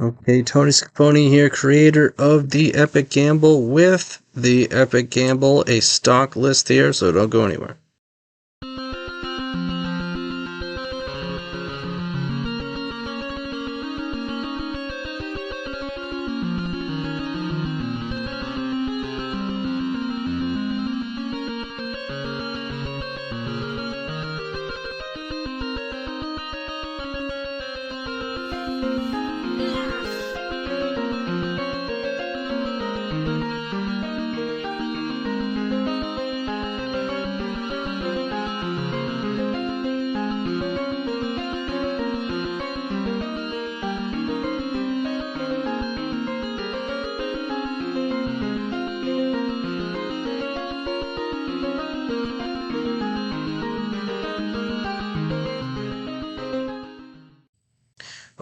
Okay, TonyScapone here, creator of the Epic Gamble with the Epic Gamble, a stock list here, so don't go anywhere.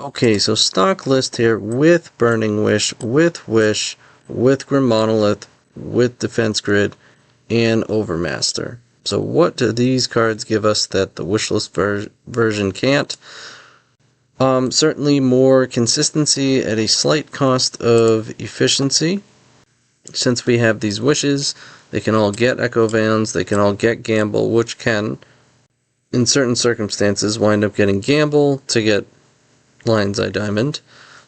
Okay, so stock list here with Burning Wish, with Grim Monolith, with Defense Grid, and Overmaster. So what do these cards give us that the wishlist version can't? Certainly more consistency at a slight cost of efficiency. Since we have these wishes, they can all get Echo of Eons, they can all get Gamble, which can, in certain circumstances, wind up getting Gamble to get Lion's Eye Diamond.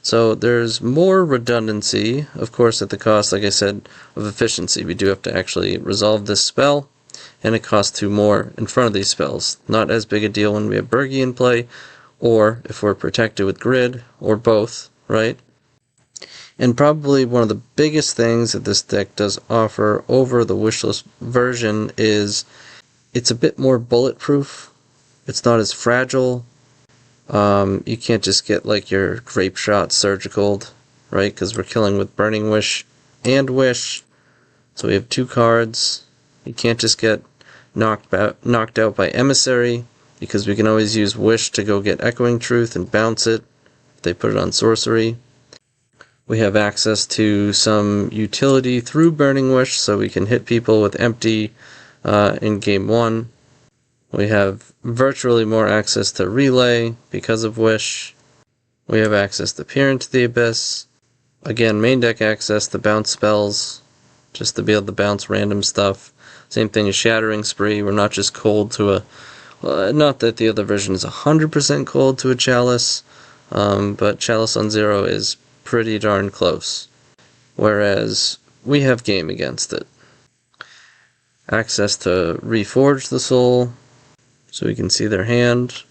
So there's more redundancy, of course, at the cost, like I said, of efficiency. We do have to actually resolve this spell, and it costs 2 more in front of these spells. Not as big a deal when we have Bergie in play, or if we're protected with Grid, or both, right? And probably one of the biggest things that this deck does offer over the wishlist version is it's a bit more bulletproof. It's not as fragile. You can't just get like your Grape Shot Surgical, right? Because we're killing with Burning Wish and Wish. So we have 2 cards. You can't just get knocked out by Emissary, because we can always use Wish to go get Echoing Truth and bounce it if they put it on sorcery. We have access to some utility through Burning Wish, so we can hit people with empty in game 1. We have virtually more access to Relay because of Wish. We have access to Peer into the Abyss. Again, main deck access to bounce spells, just to be able to bounce random stuff. Same thing as Shattering Spree. We're not just cold to a... Well, not that the other version is 100% cold to a Chalice, but Chalice on 0 is pretty darn close. Whereas we have game against it. Access to Reforge the Soul, so we can see their hand.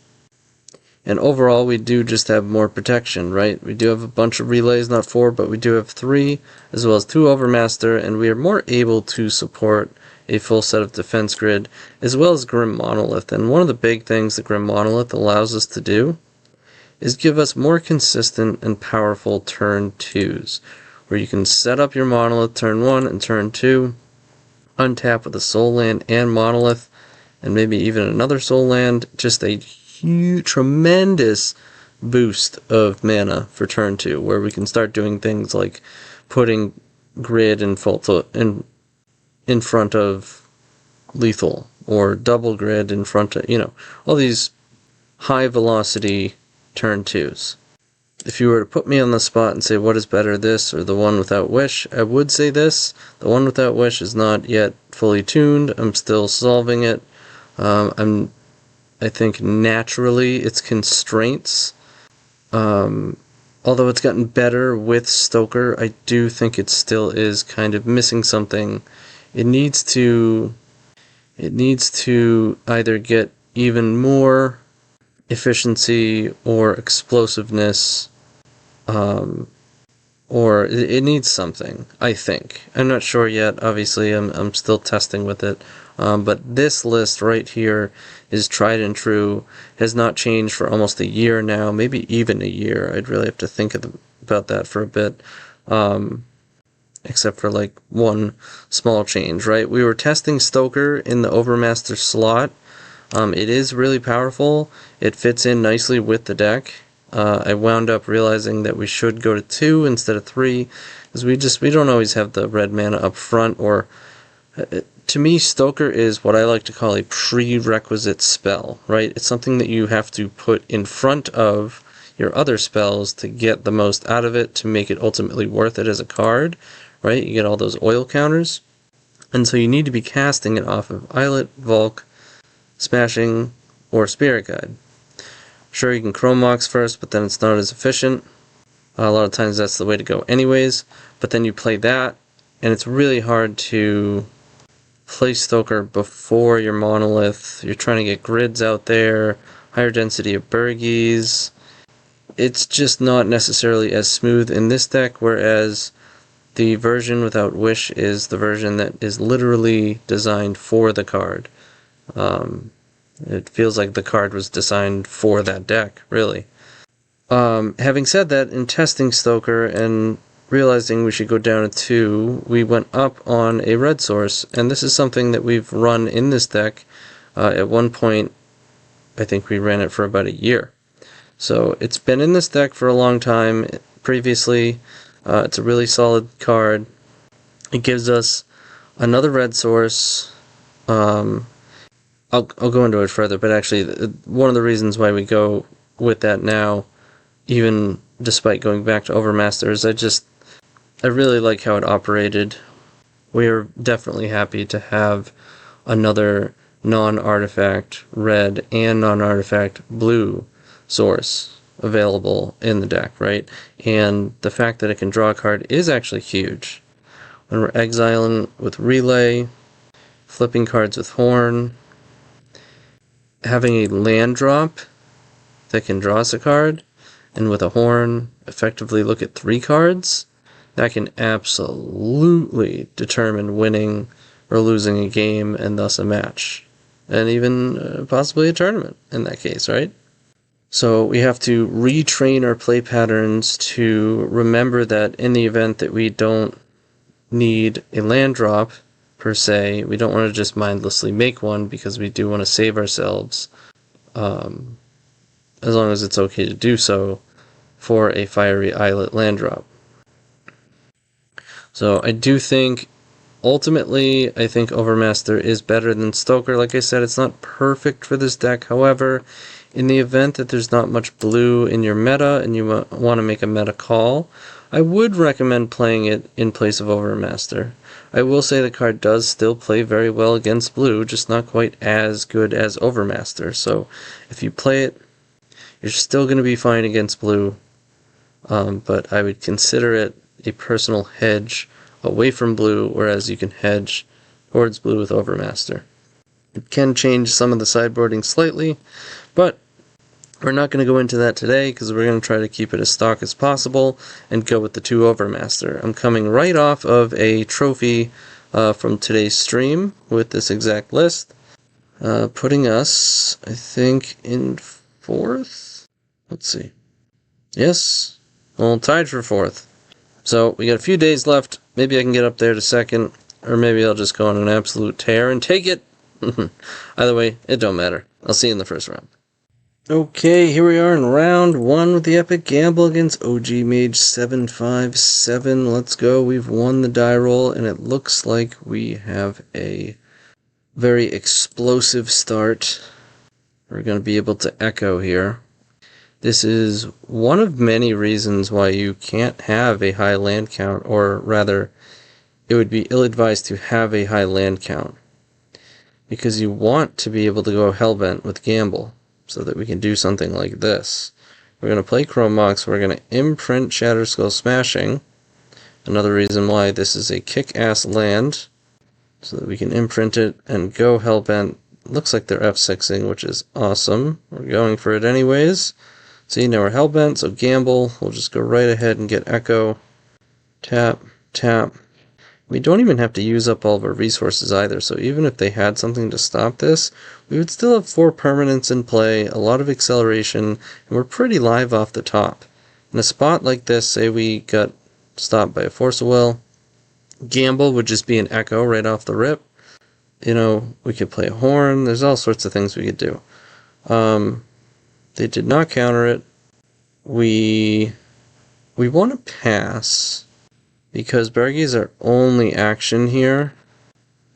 And overall, we do just have more protection, right? We do have a bunch of relays, not 4, but we do have 3, as well as 2 Overmaster, and we are more able to support a full set of Defense Grid, as well as Grim Monolith. And one of the big things that Grim Monolith allows us to do is give us more consistent and powerful turn 2s, where you can set up your Monolith turn 1 and turn 2, untap with a Soul Land and Monolith, and maybe even another Soul Land, just a huge, tremendous boost of mana for turn 2, where we can start doing things like putting Grid in front of Lethal, or double Grid in front of, all these high velocity turn 2s. If you were to put me on the spot and say what is better, this or the one without Wish, I would say this. The one without Wish is not yet fully tuned. I'm still solving it. I think naturally its constraints, although it's gotten better with Stoker, I do think it still is kind of missing something. It needs to either get even more efficiency or explosiveness, or it needs something, I think. I'm not sure yet, obviously, I'm still testing with it. But this list right here is tried and true, has not changed for almost a year now, maybe even a year. I'd really have to think about that for a bit, except for like one small change, right? We were testing Stoker in the Overmaster slot. It is really powerful. It fits in nicely with the deck. I wound up realizing that we should go to 2 instead of 3, because we don't always have the red mana up front, or to me, Stoker is what I like to call a prerequisite spell, right? It's something that you have to put in front of your other spells to get the most out of it, to make it ultimately worth it as a card, right? You get all those oil counters. And so you need to be casting it off of Islet, Volk, Smashing, or Spirit Guide. Sure, you can Chrome Mox first, but then it's not as efficient. A lot of times that's the way to go anyways, but then you play that, and it's really hard to play Stoker before your Monolith. You're trying to get grids out there, higher density of Burgies. It's just not necessarily as smooth in this deck, whereas the version without Wish is the version that is literally designed for the card. It feels like the card was designed for that deck, really. Having said that, in testing Stoker and realizing we should go down to 2, we went up on a red source, and this is something that we've run in this deck. At one point, I think we ran it for about a year. So it's been in this deck for a long time previously. It's a really solid card. It gives us another red source. I'll go into it further, but actually one of the reasons why we go with that now, even despite going back to Overmaster, is I really like how it operated. We are definitely happy to have another non-artifact red and non-artifact blue source available in the deck, right? And the fact that it can draw a card is actually huge. When we're exiling with Relay, flipping cards with Horn, having a land drop that can draw us a card, and with a Horn, effectively look at 3 cards, that can absolutely determine winning or losing a game and thus a match. And even possibly a tournament in that case, right? So we have to retrain our play patterns to remember that in the event that we don't need a land drop, per se, we don't want to just mindlessly make one because we do want to save ourselves, as long as it's okay to do so, for a Fiery Islet land drop. So I do think, ultimately, I think Overmaster is better than Stoker. Like I said, it's not perfect for this deck. However, in the event that there's not much blue in your meta and you want to make a meta call, I would recommend playing it in place of Overmaster. I will say the card does still play very well against blue, just not quite as good as Overmaster. So if you play it, you're still going to be fine against blue, but I would consider it a personal hedge away from blue, whereas you can hedge towards blue with Overmaster. It can change some of the sideboarding slightly, but we're not going to go into that today because we're going to try to keep it as stock as possible and go with the 2 Overmaster. I'm coming right off of a trophy from today's stream with this exact list, putting us, I think, in 4th? Let's see. Yes, well, tied for 4th. So we got a few days left. Maybe I can get up there to 2nd, or maybe I'll just go on an absolute tear and take it. Either way, it don't matter. I'll see you in the first round. Okay, here we are in round 1 with the Epic Gamble against OG Mage 757. Let's go. We've won the die roll, and it looks like we have a very explosive start. We're going to be able to echo here. This is one of many reasons why you can't have a high land count, or rather, it would be ill-advised to have a high land count, because you want to be able to go Hellbent with Gamble, so that we can do something like this. We're going to play Chrome Mox, we're going to imprint Shatterskull Smashing, another reason why this is a kick-ass land, so that we can imprint it and go Hellbent. Looks like they're F6ing, which is awesome. We're going for it anyways. See, now we're Hellbent, so Gamble. We'll just go right ahead and get Echo. Tap, tap. We don't even have to use up all of our resources either, so even if they had something to stop this, we would still have 4 permanents in play, a lot of acceleration, and we're pretty live off the top. In a spot like this, say we got stopped by a Force of Will, Gamble would just be an Echo right off the rip. You know, we could play a Horn, there's all sorts of things we could do. They did not counter it. We want to pass, because Burgies are only action here,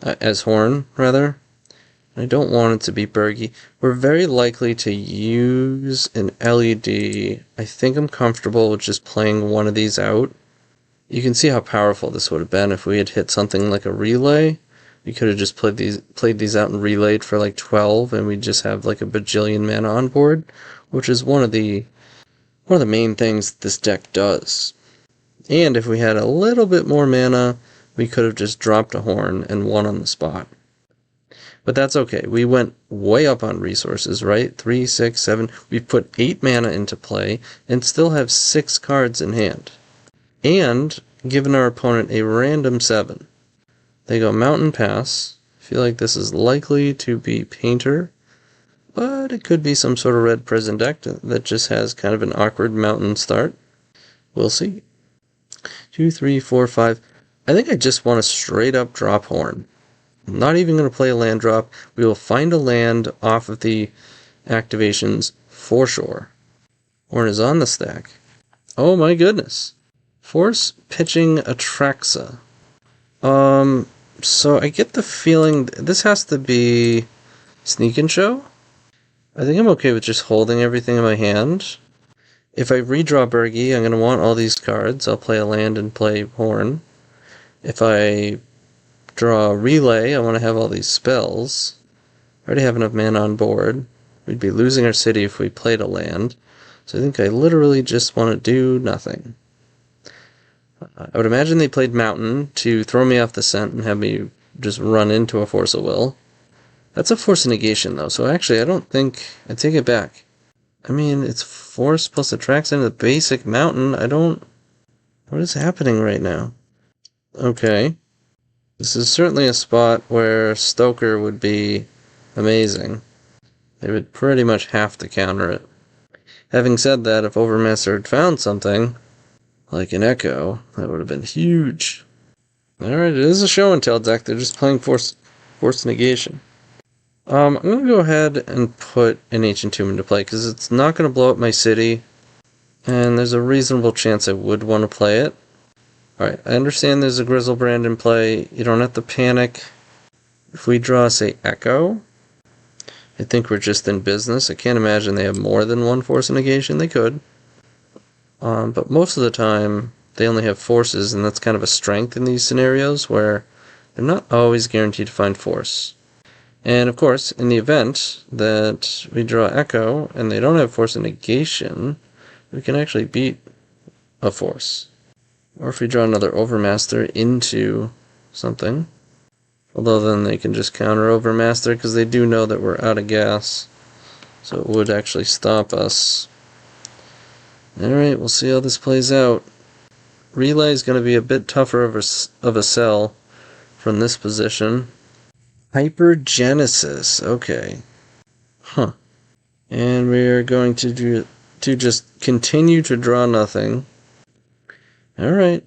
as Horn, rather, I don't want it to be Bergy. We're very likely to use an LED. I think I'm comfortable with just playing one of these out. You can see how powerful this would have been if we had hit something like a relay. We could have just played these out and relayed for like 12, and we'd just have like a bajillion mana on board, which is one of the main things this deck does. And if we had a little bit more mana, we could have just dropped a horn and won on the spot. But that's okay. We went way up on resources, right? 3, 6, 7. We put 8 mana into play and still have 6 cards in hand. And given our opponent a random 7. They go Mountain Pass. I feel like this is likely to be Painter, but it could be some sort of red prison deck that just has kind of an awkward mountain start. We'll see. 2, 3, 4, 5. I think I just want to straight up drop Horn. I'm not even going to play a land drop. We will find a land off of the activations for sure. Horn is on the stack. Oh my goodness. Force pitching Atraxa. So I get the feeling this has to be Sneak and Show. I think I'm okay with just holding everything in my hand. If I redraw Bergy, I'm going to want all these cards. I'll play a land and play Horn. If I draw Relay, I want to have all these spells. I already have enough mana on board. We'd be losing our city if we played a land. So I think I literally just want to do nothing. I would imagine they played Mountain to throw me off the scent and have me just run into a Force of Will. That's a Force of Negation, though, so actually I don't think... I take it back. I mean, it's Force plus Attracts into the basic Mountain. I don't... What is happening right now? Okay. This is certainly a spot where Stoker would be amazing. They would pretty much have to counter it. Having said that, if Overmaster had found something, like an Echo, that would have been huge. Alright, it is a show and tell deck. They're just playing Force Negation. I'm going to go ahead and put an Ancient Tomb into play, because it's not going to blow up my city, and there's a reasonable chance I would want to play it. Alright, I understand there's a Grizzlebrand in play. You don't have to panic. If we draw, say, Echo, I think we're just in business. I can't imagine they have more than one Force of Negation. They could. But most of the time, they only have forces, and that's kind of a strength in these scenarios, where they're not always guaranteed to find force. And of course, in the event that we draw Echo, and they don't have Force of Negation, we can actually beat a force. Or if we draw another Overmaster into something. Although then they can just counter Overmaster, because they do know that we're out of gas. So it would actually stop us. Alright, we'll see how this plays out. Relay is going to be a bit tougher of a sell from this position. Hypergenesis, okay. Huh. And we're going to just continue to draw nothing. Alright.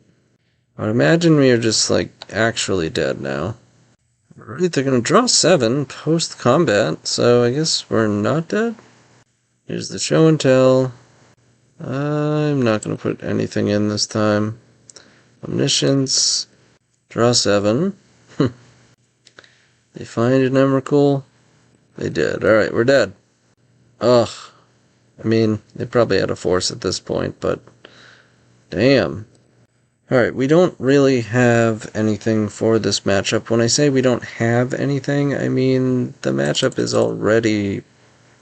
I imagine we are just, like, actually dead now. Alright, they're going to draw 7 post-combat, so I guess we're not dead? Here's the show and tell. I'm not going to put anything in this time. Omniscience. Draw 7. They find an Emrakul? They did. Alright, we're dead. Ugh. I mean, they probably had a force at this point, but... Damn. Alright, we don't really have anything for this matchup. When I say we don't have anything, I mean the matchup is already...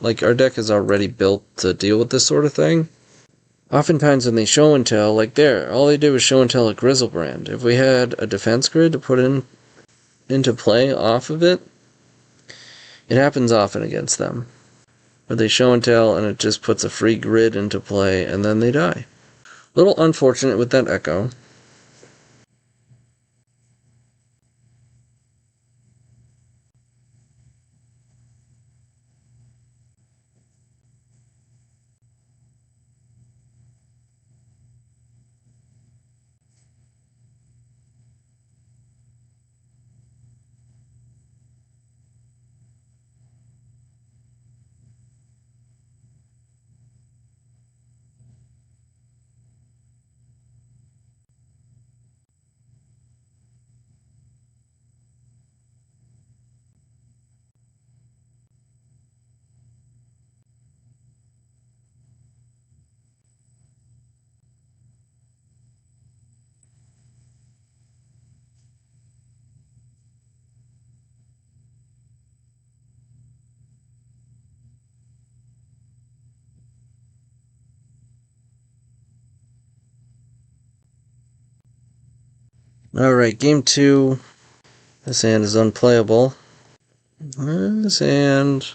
Like, our deck is already built to deal with this sort of thing. Oftentimes when they show and tell, like there, all they did was show and tell a Grizzlebrand. If we had a defense grid to put into play off of it, it happens often against them. Where they show and tell and it just puts a free grid into play and then they die. A little unfortunate with that Echo. Alright, game 2. This hand is unplayable. This hand...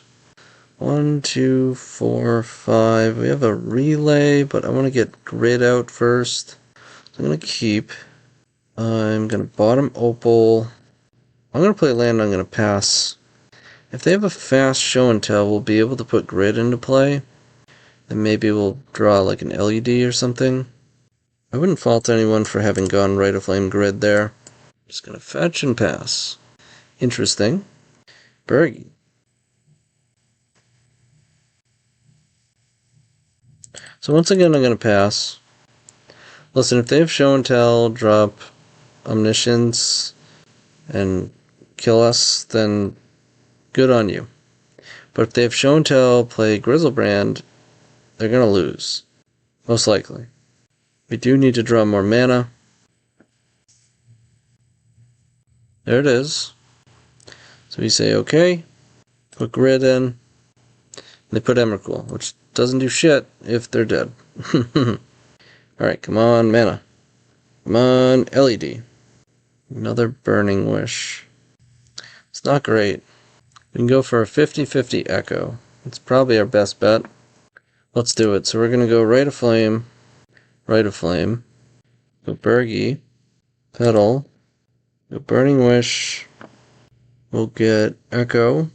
1, 2, 4, 5. We have a relay, but I want to get grid out first. So I'm going to keep. I'm going to bottom opal. I'm going to play land, I'm going to pass. If they have a fast show and tell, we'll be able to put grid into play. And maybe we'll draw like an LED or something. I wouldn't fault anyone for having gone Right of Flame grid there. Just going to fetch and pass. Interesting. Bergie. So once again, I'm going to pass. Listen, if they have show and tell, drop omniscience, and kill us, then good on you. But if they have show and tell, play Grizzlebrand, they're going to lose. Most likely. We do need to draw more mana. There it is. So we say okay, put grid in, and they put Emrakul, which doesn't do shit if they're dead. Alright, come on, mana. Come on, LED. Another Burning Wish. It's not great. We can go for a 50-50 Echo. It's probably our best bet. Let's do it. So we're going to go Right of Flame, Right of Flame, go Bergie, Petal, go Burning Wish, we'll get Echo,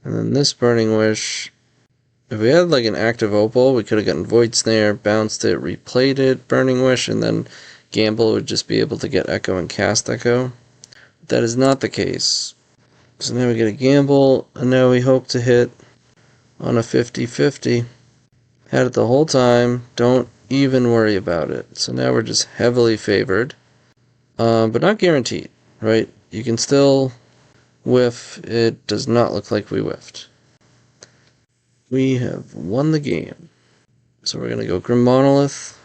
and then this Burning Wish. If we had like an active opal, we could have gotten Void Snare, bounced it, replayed it, Burning Wish, and then Gamble would just be able to get Echo and cast Echo. But that is not the case. So now we get a Gamble, and now we hope to hit on a 50-50. Had it the whole time, don't even worry about it. So now we're just heavily favored, but not guaranteed, right? You can still whiff. It does not look like we whiffed. We have won the game. So we're going to go Grim Monolith.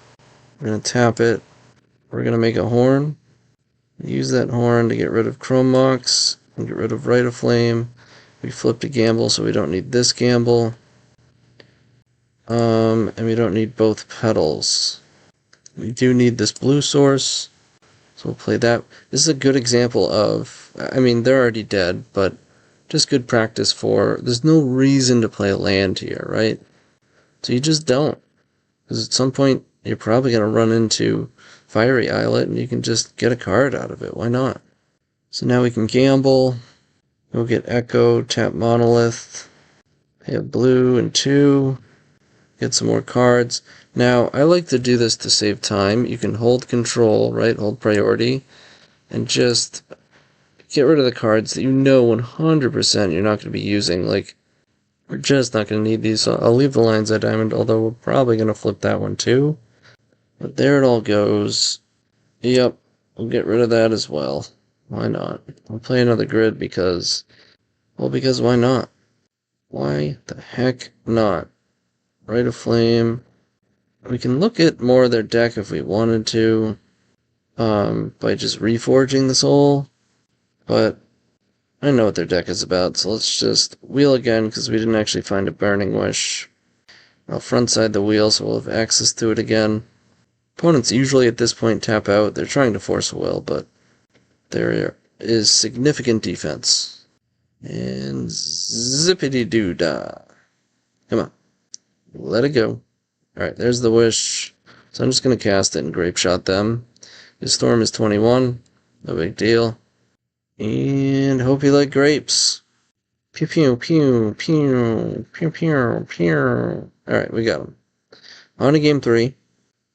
We're going to tap it. We're going to make a horn. Use that horn to get rid of Chrome Mox and get rid of Right of Flame. We flipped a Gamble, so we don't need this Gamble. And we don't need both petals. We do need this blue source. So we'll play that. This is a good example of, I mean, they're already dead, but just good practice for, there's no reason to play a land here, right? So you just don't. Because at some point, you're probably going to run into Fiery Islet, and you can just get a card out of it. Why not? So now we can gamble. We'll get Echo, tap Monolith. Pay a blue and 2. Get some more cards. Now, I like to do this to save time. You can hold control, right? Hold priority. And just get rid of the cards that you know 100% you're not going to be using. Like, we're just not going to need these. So I'll leave the Lion's Eye Diamond, although we're probably going to flip that one too. But there it all goes. Yep, we'll get rid of that as well. Why not? I'll play another grid because, well, because why not? Why the heck not? Right of Flame. We can look at more of their deck if we wanted to, by just reforging the soul. But I know what their deck is about, so let's just wheel again, because we didn't actually find a Burning Wish. I'll frontside the wheel, so we'll have access to it again. Opponents usually at this point tap out. They're trying to force a will, but there is significant defense. And zippity-doo-dah. Come on. Let it go. Alright, there's the wish. So I'm just going to cast it and Grape Shot them. His Storm is 21. No big deal. And hope you like grapes. Pew pew pew pew pew pew pew. Alright, we got him. On to game 3.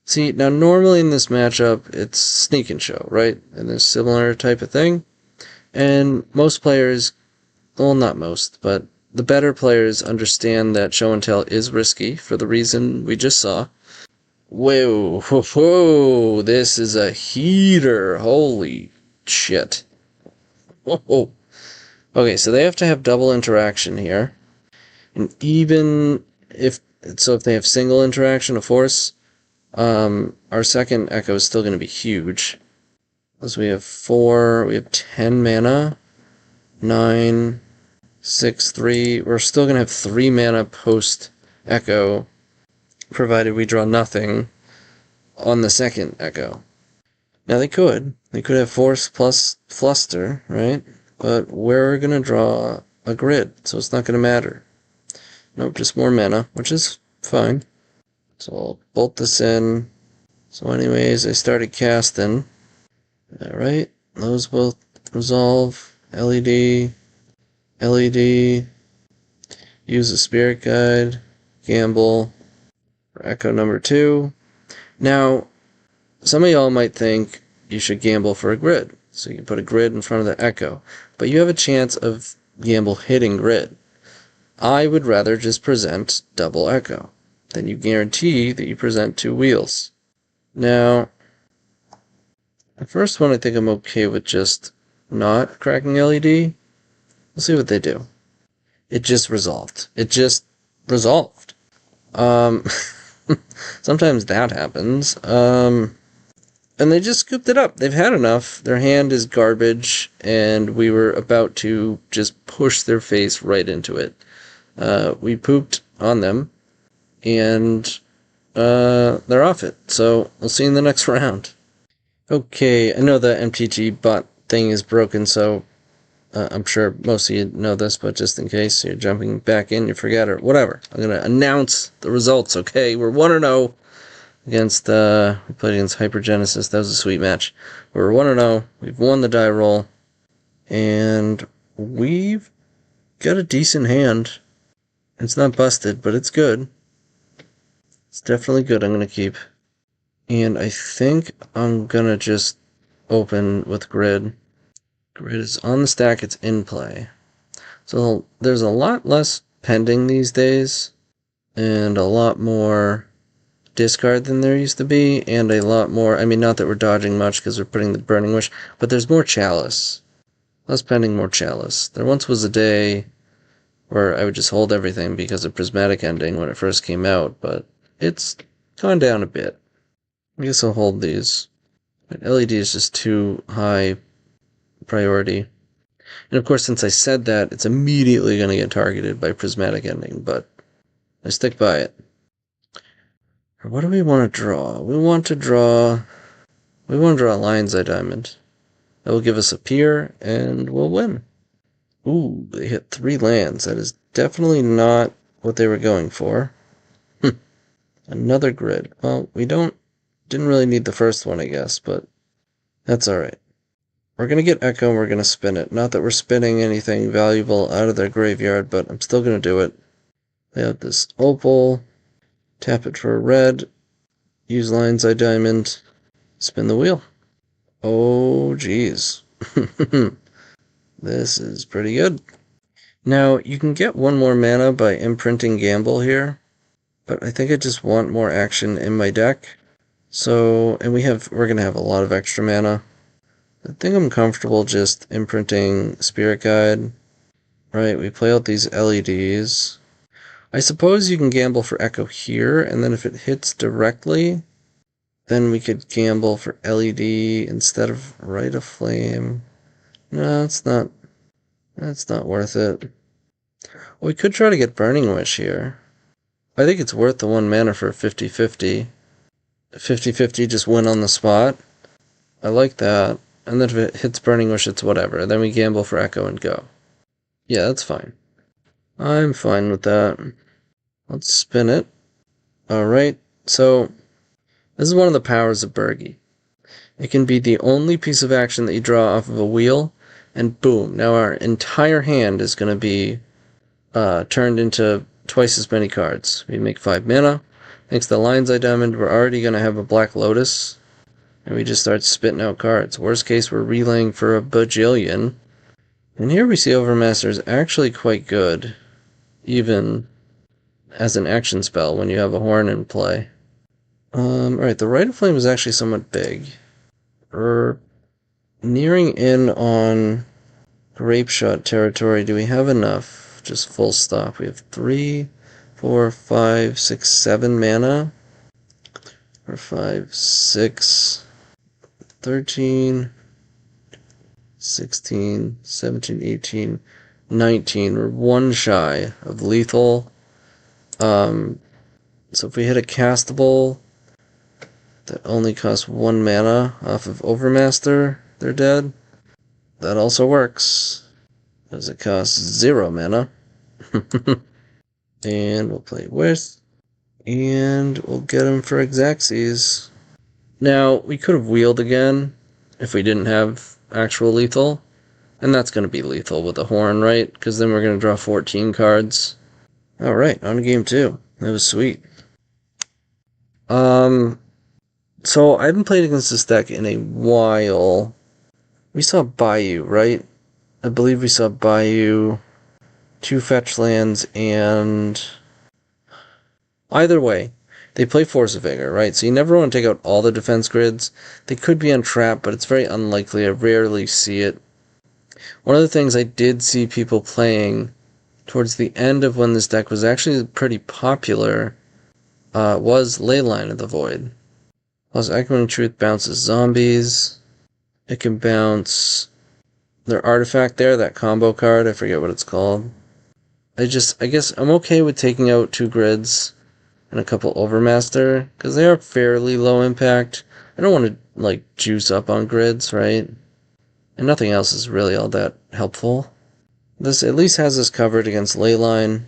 See, now normally in this matchup, it's sneak and show, right? And there's similar type of thing. And most players, well, not most, but the better players understand that show and tell is risky for the reason we just saw. Whoa, whoa, whoa, this is a heater. Holy shit. Whoa. Okay, so they have to have double interaction here. And even if they have single interaction of force, our second Echo is still going to be huge. Because we have 10 mana, 9, 6, 3. We're still going to have 3 mana post Echo, provided we draw nothing on the second Echo. Now they could have Force plus Fluster, right? But we're gonna draw a grid, so it's not gonna matter. Nope, just more mana, which is fine. So I'll bolt this in. So anyways, I started casting. Alright, those both resolve. LED, LED, use a Spirit Guide, gamble for Echo number 2. Now, some of y'all might think you should gamble for a grid. So you can put a grid in front of the Echo. But you have a chance of gamble hitting grid. I would rather just present double Echo. Then you guarantee that you present 2 wheels. Now, the first one I think I'm okay with just not cracking LED. We'll see what they do. It just resolved. It just resolved. Sometimes that happens. And they just scooped it up. They've had enough. Their hand is garbage, and we were about to just push their face right into it. We pooped on them, and they're off it. So we'll see in the next round. Okay, I know the MTG bot thing is broken, so I'm sure most of you know this, but just in case you're jumping back in, you forget or whatever. I'm going to announce the results, okay? We're 1-0 against, we played against Hypergenesis. That was a sweet match. We're 1-0. We've won the die roll, and we've got a decent hand. It's not busted, but it's good. It's definitely good. I'm going to keep. And I think I'm going to just open with grid. Grid is on the stack. It's in play. So there's a lot less pending these days, and a lot more discard than there used to be, and a lot more, I mean, not that we're dodging much because we're putting the Burning Wish, but there's more Chalice. Less pending, more Chalice. There once was a day where I would just hold everything because of Prismatic Ending when it first came out, but it's gone down a bit. I guess I'll hold these. But LED is just too high priority. And of course, since I said that, it's immediately going to get targeted by Prismatic Ending, but I stick by it. What do we want to draw? We want to draw Lion's Eye Diamond. That will give us a pier, and we'll win. Ooh, they hit 3 lands. That is definitely not what they were going for. Another grid. Well, we didn't really need the first one, I guess, but that's alright. We're going to get Echo and we're going to spin it. Not that we're spinning anything valuable out of their graveyard, but I'm still going to do it. They have this Opal. Tap it for a red. Use Lion's Eye Diamond. Spin the wheel. Oh, geez. This is pretty good. Now, you can get 1 more mana by imprinting Gamble here, but I think I just want more action in my deck. So, and we're going to have a lot of extra mana. I think I'm comfortable just imprinting Spirit Guide. Right, we play out these LEDs. I suppose you can gamble for Echo here, and then if it hits directly, then we could gamble for LED instead of Rite of Flame. No, it's not worth it. We could try to get Burning Wish here. I think it's worth the 1 mana for a 50-50. 50-50 just win on the spot. I like that. And then if it hits Burning Wish, it's whatever. Then we gamble for Echo and go. Yeah, that's fine. I'm fine with that. Let's spin it. Alright, so this is one of the powers of Burgi. It can be the only piece of action that you draw off of a wheel, and boom, now our entire hand is going to be turned into twice as many cards. We make 5 mana. Thanks to the Lion's Eye Diamond, we're already going to have a Black Lotus, and we just start spitting out cards. Worst case, we're relaying for a bajillion. And here we see Overmaster is actually quite good, even as an action spell when you have a horn in play. Alright, the Rite of Flame is actually somewhat big. We're nearing in on Grape Shot territory. Do we have enough? Just full stop. We have 3, 4, 5, 6, 7 mana. 4, 5, 6, 13, 16, 17, 18, 19. We're 1 shy of lethal. So if we hit a castable, that only cost 1 mana off of Overmaster, they're dead. That also works, because it costs 0 mana. And we'll play with, and we'll get him for Xaxes. Now, we could have wheeled again if we didn't have actual lethal. And that's going to be lethal with a horn, right? Because then we're going to draw 14 cards. Alright, on to game 2. That was sweet. So I haven't played against this deck in a while. We saw Bayou, right? I believe we saw Bayou, 2 fetch lands, and either way, they play Force of Vigor, right? So you never want to take out all the defense grids. They could be untrapped, but it's very unlikely. I rarely see it. One of the things I did see people playing towards the end of when this deck was actually pretty popular was Leyline of the Void. Plus, Echoing Truth bounces zombies. It can bounce their artifact there, that combo card. I forget what it's called. I guess I'm okay with taking out 2 grids and a couple Overmaster, because they are fairly low impact. I don't want to, juice up on grids, right? And nothing else is really all that helpful. This at least has us covered against Leyline,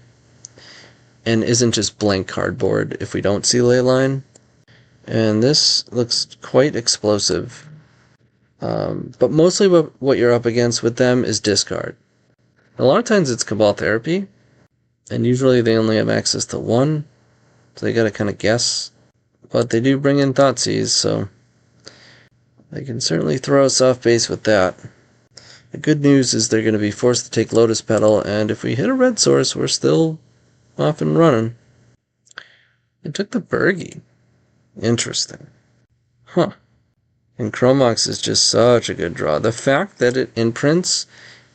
and isn't just blank cardboard if we don't see Leyline. And this looks quite explosive. But mostly what you're up against with them is discard. A lot of times it's Cabal Therapy, and usually they only have access to 1, so they gotta kind of guess. But they do bring in Thoughtseize, so they can certainly throw us off base with that. The good news is they're going to be forced to take Lotus Petal, and if we hit a red source, we're still off and running. They took the Burgie. Interesting. Huh. And Chromox is just such a good draw. The fact that it imprints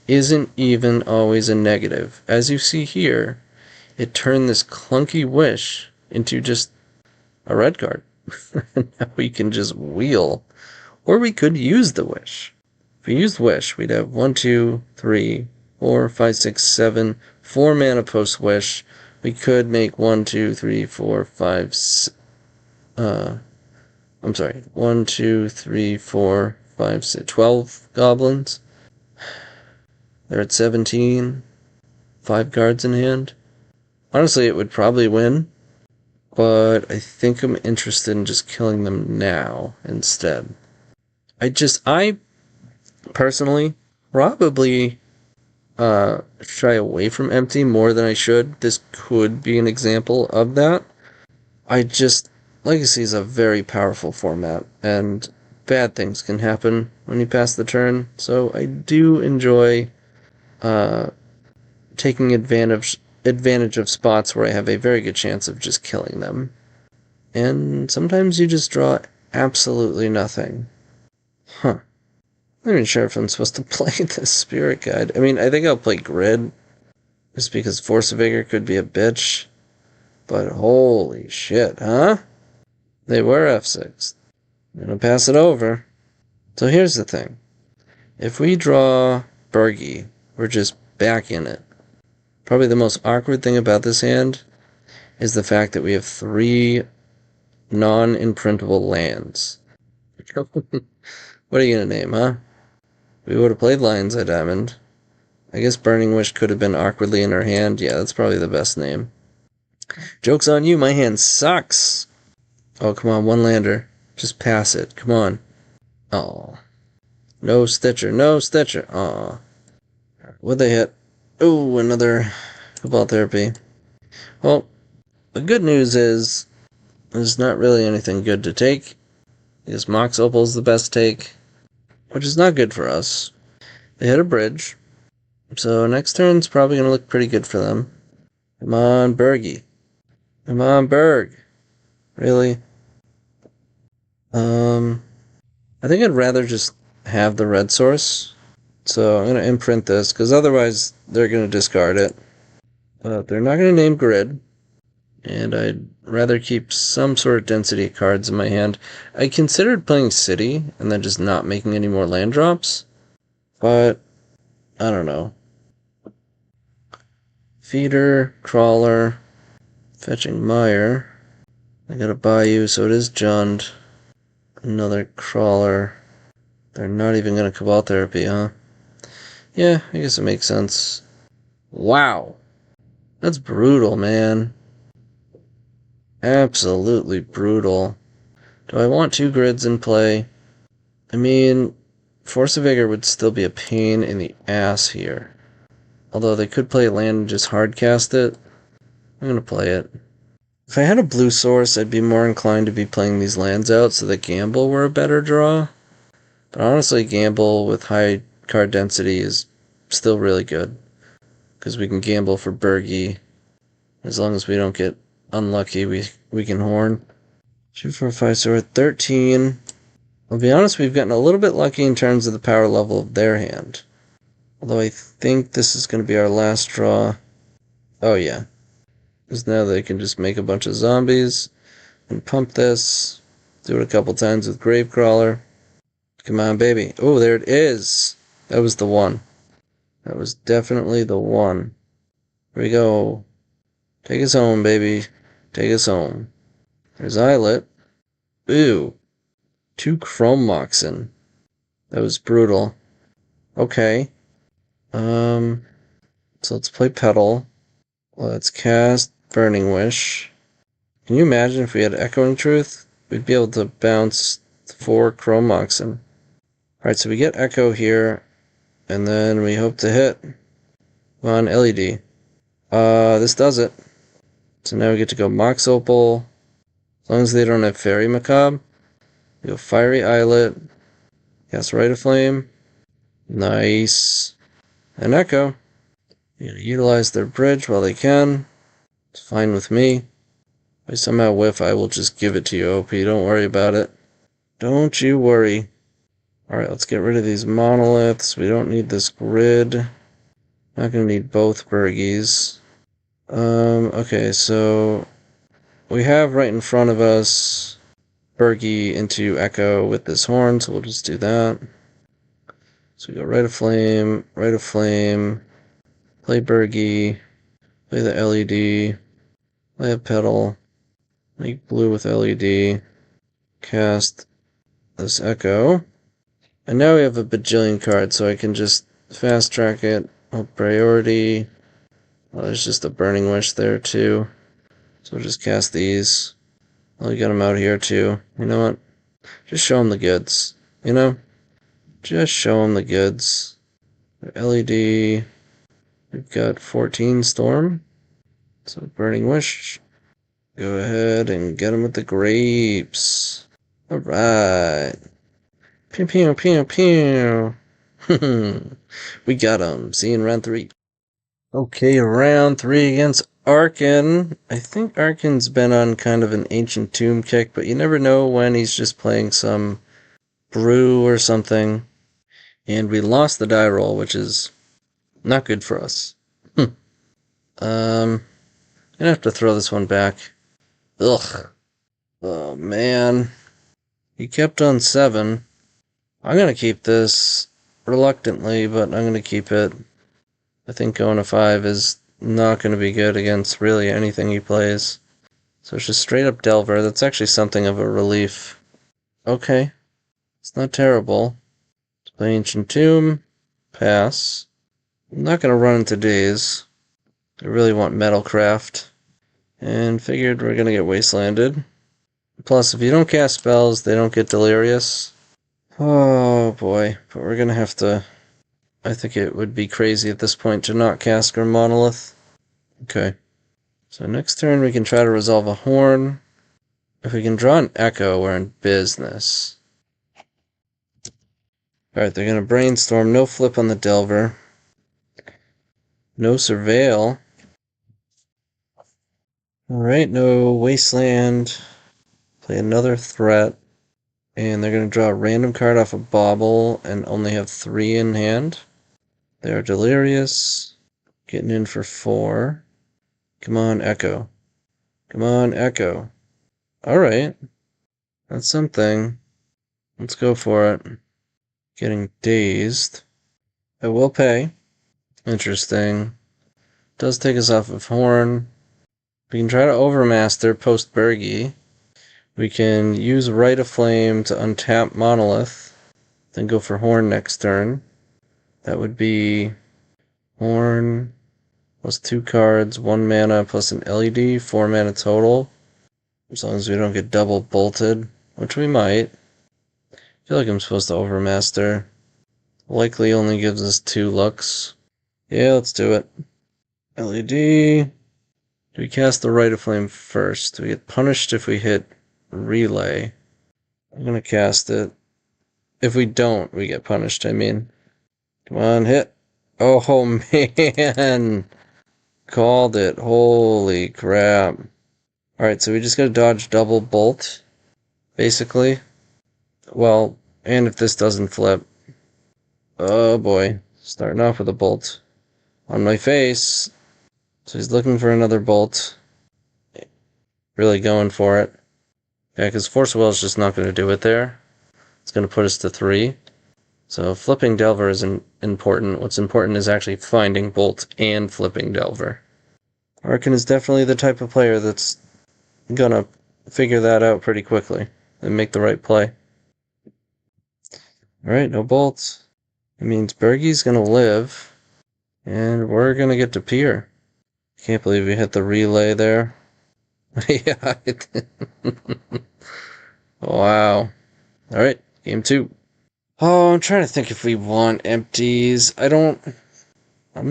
isn't even always a negative. As you see here, it turned this clunky Wish into just a red card. Now we can just wheel. Or we could use the Wish. If we used Wish, we'd have 1, 2, 3, 4, 5, 6, 7, 4 mana post Wish. We could make 1, 2, 3, 4, 5, 1, 2, 3, 4, 5, 6, 12 goblins. They're at 17. 5 cards in hand. Honestly, it would probably win, but I think I'm interested in just killing them now instead. I personally probably shy away from empty more than I should. This could be an example of that. Legacy is a very powerful format, and bad things can happen when you pass the turn, so I do enjoy taking advantage of spots where I have a very good chance of just killing them. And sometimes you just draw absolutely nothing. Huh. I'm not even sure if I'm supposed to play this Spirit Guide. I mean, I think I'll play Grid, just because Force of Vigor could be a bitch. But holy shit, huh? They were F6. I'm gonna pass it over. So here's the thing. If we draw Burgie, we're just back in it. Probably the most awkward thing about this hand is the fact that we have 3 non-imprintable lands. What are you gonna name, huh? We would have played Lion's Eye Diamond. I guess Burning Wish could have been awkwardly in our hand. Yeah, that's probably the best name. Joke's on you, my hand sucks! Oh, come on, 1 lander. Just pass it, come on. Aw. No Stitcher, no Stitcher. Aw. What'd they hit? Ooh, another Cabal Therapy. Well, the good news is there's not really anything good to take. Because Mox Opal's the best take, which is not good for us. They hit a bridge, so next turn's probably going to look pretty good for them. Come on, Burgie. Come on, Berg. Really? I think I'd rather just have the red source. So I'm going to imprint this, because otherwise they're going to discard it. But they're not going to name Grid. And I'd rather keep some sort of density cards in my hand. I considered playing City, and then just not making any more land drops. But, I don't know. Feeder, Crawler, fetching Mire. I got a Bayou, so it is Jund. Another crawler. They're not even going to Cabal Therapy, huh? Yeah, I guess it makes sense. Wow. That's brutal, man. Absolutely brutal. Do I want 2 grids in play? I mean, Force of Vigor would still be a pain in the ass here. Although they could play land and just hardcast it. I'm going to play it. If I had a blue source, I'd be more inclined to be playing these lands out so that Gamble were a better draw. But honestly, Gamble with high card density is still really good. Because we can gamble for Bergie. As long as we don't get unlucky, we can horn. 2, 4, 5, so we're at 13. I'll be honest, we've gotten a little bit lucky in terms of the power level of their hand. Although I think this is going to be our last draw. Oh yeah. Because now they can just make a bunch of zombies and pump this. Do it a couple times with Gravecrawler. Come on, baby. Oh, there it is. That was the one. That was definitely the one. Here we go. Take us home, baby. Take us home. There's Islet. Ooh. 2 Chrome Moxen. That was brutal. Okay. So let's play Petal. Let's cast Burning Wish. Can you imagine if we had Echoing Truth? We'd be able to bounce 4 Chrome Moxen. Alright, so we get Echo here, and then we hope to hit. Come on, LED. This does it. So now we get to go Mox Opal. As long as they don't have Fairy Macabre. We go Fiery Islet. Cast Rite of Flame. Nice. And Echo. You gotta utilize their bridge while they can. It's fine with me. If I somehow whiff, I will just give it to you, OP. Don't worry about it. Don't you worry. Alright, let's get rid of these monoliths. We don't need this grid. Not gonna need both Bergies. Okay, so we have right in front of us Bergie into Echo with this horn, so we'll just do that. So we go Rite of Flame, play Bergie, play the LED, play a Petal, make blue with LED, cast this Echo. And now we have a bajillion cards, so I can just fast track it. Priority. Well, there's just a Burning Wish there too. So we'll just cast these. Well, we got them out here too. You know what? Just show them the goods. You know? Just show them the goods. LED. We've got 14 Storm. So Burning Wish. Go ahead and get them with the grapes. Alright. Pew pew pew pew. We got them. See you in round 3. Okay, round 3 against Ark4n. I think Ark4n's been on kind of an Ancient Tomb kick, but you never know when he's just playing some brew or something. And we lost the die roll, which is not good for us. I'm gonna have to throw this one back. Ugh. Oh, man. He kept on 7. I'm gonna keep this reluctantly, but I'm gonna keep it. I think going to 5 is not going to be good against really anything he plays. So it's just straight up Delver. That's actually something of a relief. Okay. It's not terrible. Let's play Ancient Tomb. Pass. I'm not going to run into Daze. I really want Metalcraft. And figured we're going to get Wastelanded. Plus, if you don't cast spells, they don't get Delirious. Oh boy. But we're going to have to... I think it would be crazy at this point to not cast our Monolith. Okay. So next turn we can try to resolve a Horn. If we can draw an Echo, we're in business. Alright, they're going to Brainstorm. No flip on the Delver. No Surveil. Alright, no Wasteland. Play another threat. And they're going to draw a random card off a Bauble and only have 3 in hand. They are Delirious. Getting in for 4. Come on, Echo. Come on, Echo. Alright. That's something. Let's go for it. Getting dazed. I will pay. Interesting. Does take us off of Horn. We can try to Overmaster post Bergie. We can use Rite of Flame to untap Monolith, then go for Horn next turn. That would be Horn plus 2 cards, 1 mana plus an LED, 4 mana total. As long as we don't get double bolted, which we might. I feel like I'm supposed to Overmaster. Likely only gives us 2 looks. Yeah, let's do it. LED. Do we cast the Rite of Flame first? Do we get punished if we hit Relay? I'm gonna cast it. If we don't, we get punished, I mean. Come on, hit. Oh, man. Called it. Holy crap. Alright, so we just gotta dodge double bolt, basically. Well, and if this doesn't flip. Oh boy. Starting off with a bolt. On my face. So he's looking for another bolt. Really going for it. Yeah, because Force Will is just not going to do it there. It's going to put us to 3. So flipping Delver isn't important. What's important is actually finding Bolt and flipping Delver. Ark4n is definitely the type of player that's going to figure that out pretty quickly and make the right play. Alright, no bolts. It means Bergie's going to live. And we're going to get to Pier. Can't believe we hit the relay there. Yeah. Wow. Alright, game 2. Oh, I'm trying to think if we want empties. I'm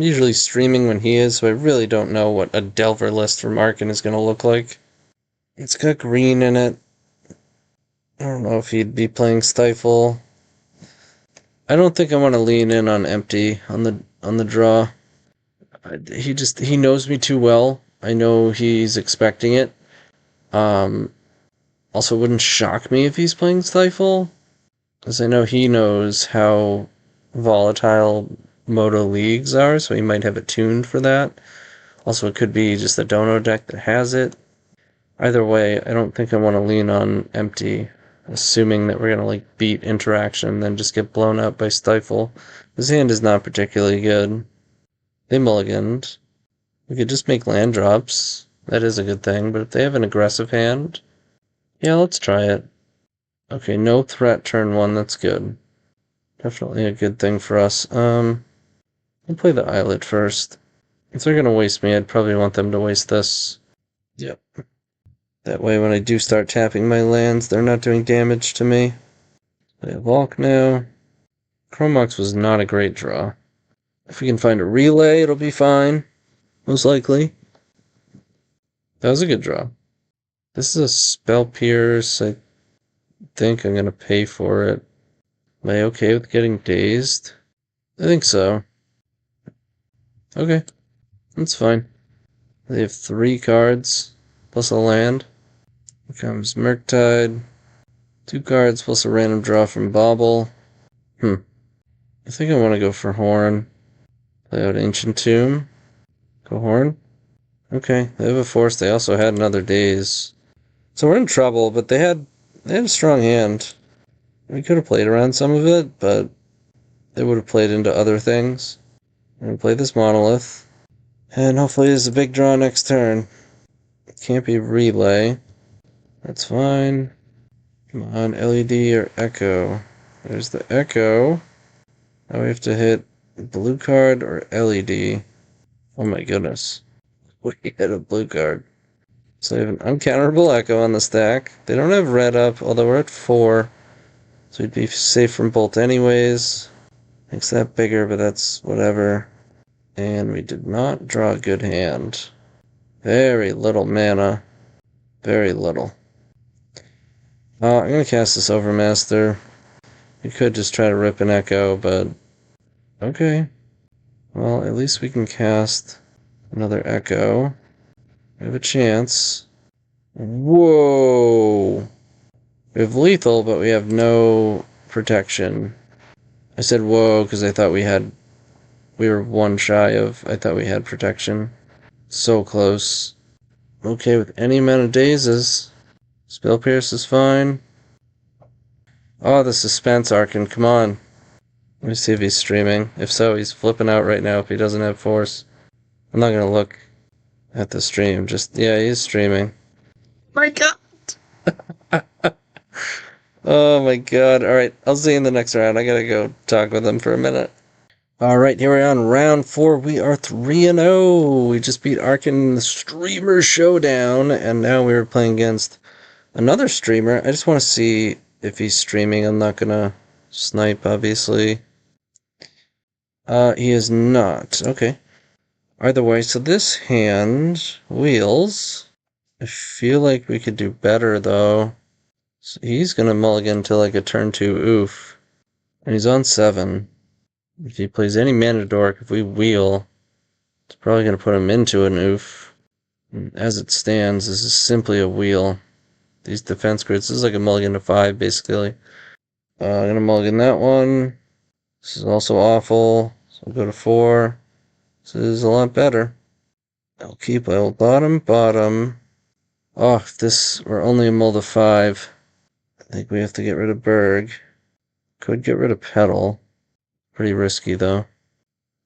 usually streaming when he is, so I really don't know what a Delver list from Ark4n is going to look like. It's got green in it. I don't know if he'd be playing Stifle. I don't think I want to lean in on empty on the draw. He knows me too well. I know he's expecting it. Also wouldn't shock me if he's playing Stifle, because I know he knows how volatile Moto leagues are, so he might have it tuned for that. Also, it could be just a Dono deck that has it. Either way, I don't think I want to lean on empty, assuming that we're going to beat interaction and then just get blown up by Stifle. His hand is not particularly good. They mulliganed. We could just make land drops. That is a good thing, but if they have an aggressive hand, yeah, let's try it. Okay, no threat turn 1, that's good. Definitely a good thing for us. I'll play the Islet first. If they're gonna waste me, I'd probably want them to waste this. Yep. That way when I do start tapping my lands, they're not doing damage to me. Play a Volk now. Chromox was not a great draw. If we can find a relay, it'll be fine. Most likely. That was a good draw. This is a Spell Pierce. I think I'm going to pay for it. Am I okay with getting dazed? I think so. Okay. That's fine. They have 3 cards, plus a land. Here comes Murktide. 2 cards, plus a random draw from Bauble. I think I want to go for Horn. Play out Ancient Tomb. Go Horn. Okay, they have a Force. They also had another Daze. So we're in trouble, but they had a strong hand. We could have played around some of it, but they would have played into other things. We're going to play this Monolith. And hopefully there's a big draw next turn. It can't be Relay. That's fine. Come on, LED or Echo. There's the Echo. Now we have to hit blue card or LED. Oh my goodness. We hit a blue card. So we have an uncounterable Echo on the stack. They don't have red up, although we're at 4. So we'd be safe from Bolt anyways. Makes that bigger, but that's whatever. And we did not draw a good hand. Very little mana. Very little. I'm going to cast this Overmaster. We could just try to rip an Echo, but... okay. Well, at least we can cast another Echo. We have a chance. Whoa! We have lethal, but we have no protection. I said whoa because I thought we were 1 shy of, I thought we had protection. So close. Okay with any amount of dazes. Spell Pierce is fine. Oh, the suspense, Ark4n, come on. Let me see if he's streaming. If so, he's flipping out right now if he doesn't have Force. I'm not gonna look at the stream, yeah, he's streaming. My god! Oh my god. Alright, I'll see you in the next round. I gotta go talk with them for a minute. Alright, here we are on round 4. We are 3-0. We just beat Ark4n in the Streamer Showdown, and now we're playing against another streamer. I just want to see if he's streaming. I'm not gonna snipe, obviously. He is not. Okay. Either way, so this hand, wheels. I feel like we could do better, though. So he's gonna mulligan to like a turn 2 oof. And he's on 7. If he plays any mana dork, if we wheel, it's probably gonna put him into an oof. And as it stands, this is simply a wheel. These defense grids, this is like a mulligan to 5, basically. I'm gonna mulligan that one. This is also awful. So I'll go to 4. This is a lot better. I'll keep a bottom. Oh, if this were only a mull to 5, I think we have to get rid of Berg. Could get rid of Petal. Pretty risky, though.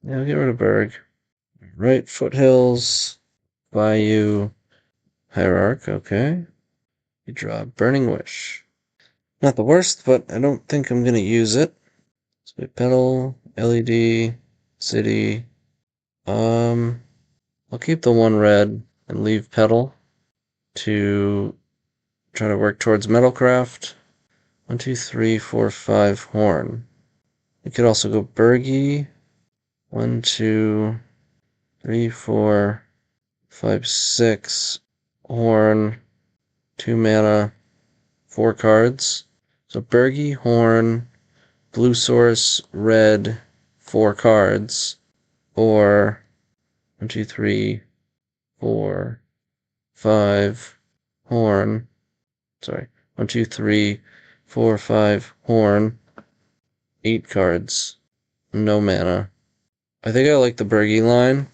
Yeah, I'll get rid of Berg. Right, Foothills, Bayou, Hierarch, okay. You draw Burning Wish. Not the worst, but I don't think I'm going to use it. Split Petal, LED, City. I'll keep the 1 red and leave Petal to try to work towards Metalcraft. 1, 2, 3, 4, 5, Horn. We could also go Bergy. 1, 2, 3, 4, 5, 6. Horn. 2 mana. 4 cards. So Bergy, Horn, Blue Source, Red, 4 cards. Or 1, 2, 3, 4, 5, Horn. Sorry. 1, 2, 3, 4, 5, Horn. 8 cards. No mana. I think I like the Bergy line.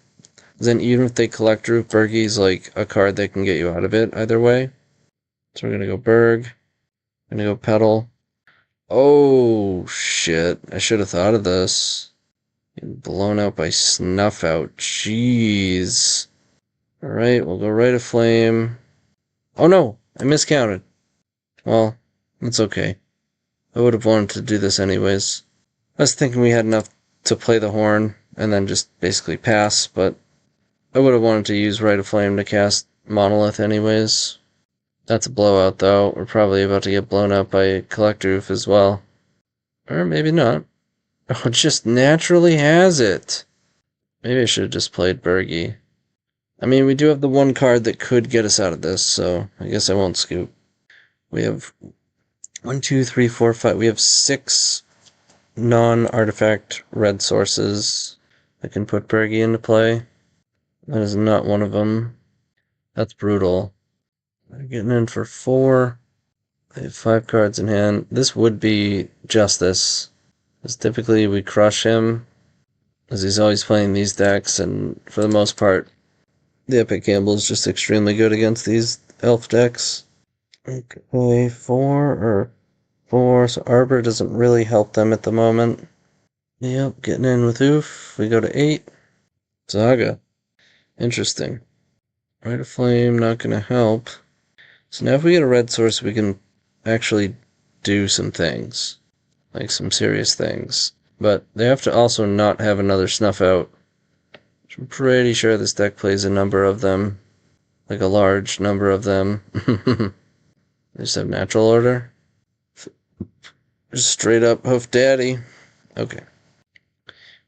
Then even if they collect Roof, Bergy's like a card that can get you out of it either way. So we're gonna go Berg. We're gonna go Petal. Oh shit. I should have thought of this. Getting blown out by Snuff Out. Jeez. Alright, we'll go Rite of Flame. Oh no! I miscounted. Well, that's okay. I would have wanted to do this anyways. I was thinking we had enough to play the Horn and then just basically pass, but I would have wanted to use Rite of Flame to cast Monolith anyways. That's a blowout though. We're probably about to get blown out by Collect Roof as well. Or maybe not. Oh, it just naturally has it. Maybe I should have just played Bergy. I mean, we do have the 1 card that could get us out of this, so I guess I won't scoop. We have 1, 2, 3, 4, 5. We have 6 non-artifact red sources that can put Bergy into play. That is not one of them. That's brutal. They're getting in for 4. They have 5 cards in hand. This would be Justice, because typically we crush him, as he's always playing these decks, and for the most part, the Epic Gamble is just extremely good against these elf decks. Okay, 4, so Arbor doesn't really help them at the moment. Yep, getting in with Oof. We go to 8. Saga. Interesting. Rite of Flame, not gonna help. So now if we get a red source, we can actually do some things. Like some serious things. But they have to also not have another Snuff Out. I'm pretty sure this deck plays a number of them. Like a large number of them. They just have natural order. Just straight up Hoof Daddy. Okay.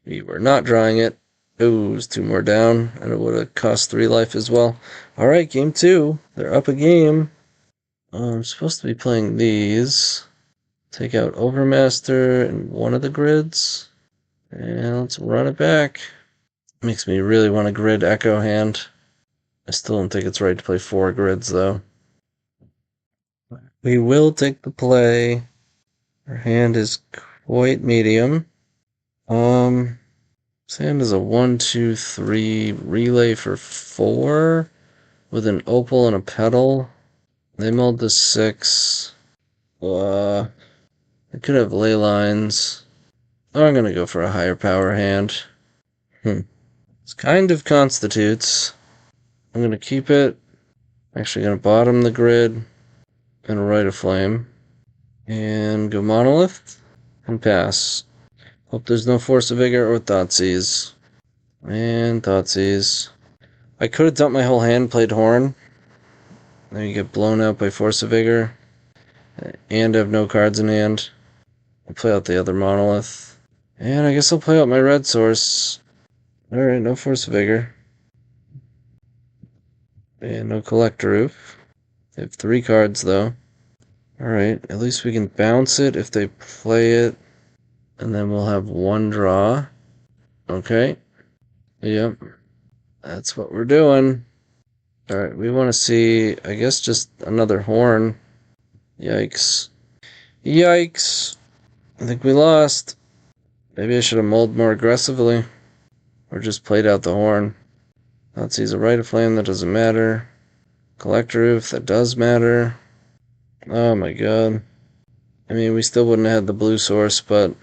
We were not drawing it. Ooh, it was 2 more down, and it would have cost 3 life as well. Alright, game 2. They're up a game. I'm supposed to be playing these. Take out Overmaster and 1 of the grids. And let's run it back. Makes me really want a grid Echo hand. I still don't think it's right to play 4 grids, though. We will take the play. Our hand is quite medium. This hand is a 1, 2, 3 relay for 4 with an opal and a petal. They mulled to 6. I could have ley lines. I'm gonna go for a higher power hand. It's kind of constitutes. I'm gonna keep it. Actually gonna bottom the grid and Rite of Flame. And go Monolith. And pass. Hope there's no Force of Vigor or Thoughtseize. And Thoughtseize. I could have dumped my whole hand, played Horn. Then you get blown out by Force of Vigor. And have no cards in hand. I'll play out the other Monolith. And I guess I'll play out my red source. Alright, no Force of Vigor. And no Collector Roof. They have 3 cards, though. Alright, at least we can bounce it if they play it. And then we'll have 1 draw. Okay. Yep. That's what we're doing. Alright, we want to see, I guess, just another Horn. Yikes. Yikes! I think we lost. Maybe I should have mulled more aggressively. Or just played out the Horn. Let's use a Rite of Flame, that doesn't matter. Collector Roof, that does matter. Oh my god. I mean, we still wouldn't have had the blue source, but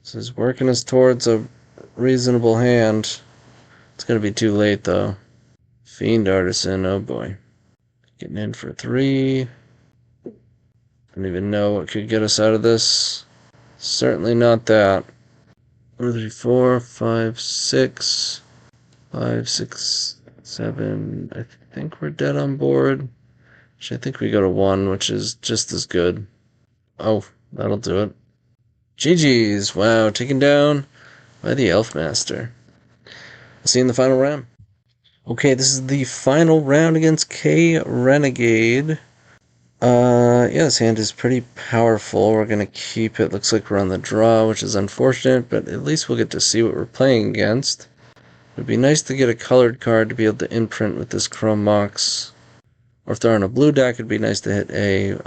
this is working us towards a reasonable hand. It's gonna be too late, though. Fiend Artisan, oh boy. Getting in for 3. Don't even know what could get us out of this. Certainly not that. 1, 2, 3, 4, 5, 6. 5, 6, 7. I think we're dead on board. Actually, I think we go to 1, which is just as good. Oh, that'll do it. GG's. Wow, taken down by the Elfmaster. I'll see you in the final round. Okay, this is the final round against K Renegade. Yeah, this hand is pretty powerful. We're going to keep it. Looks like we're on the draw, which is unfortunate, but at least we'll get to see what we're playing against. It would be nice to get a colored card to be able to imprint with this Chrome Mox. Or if they're on a blue deck, it'd be nice to hit a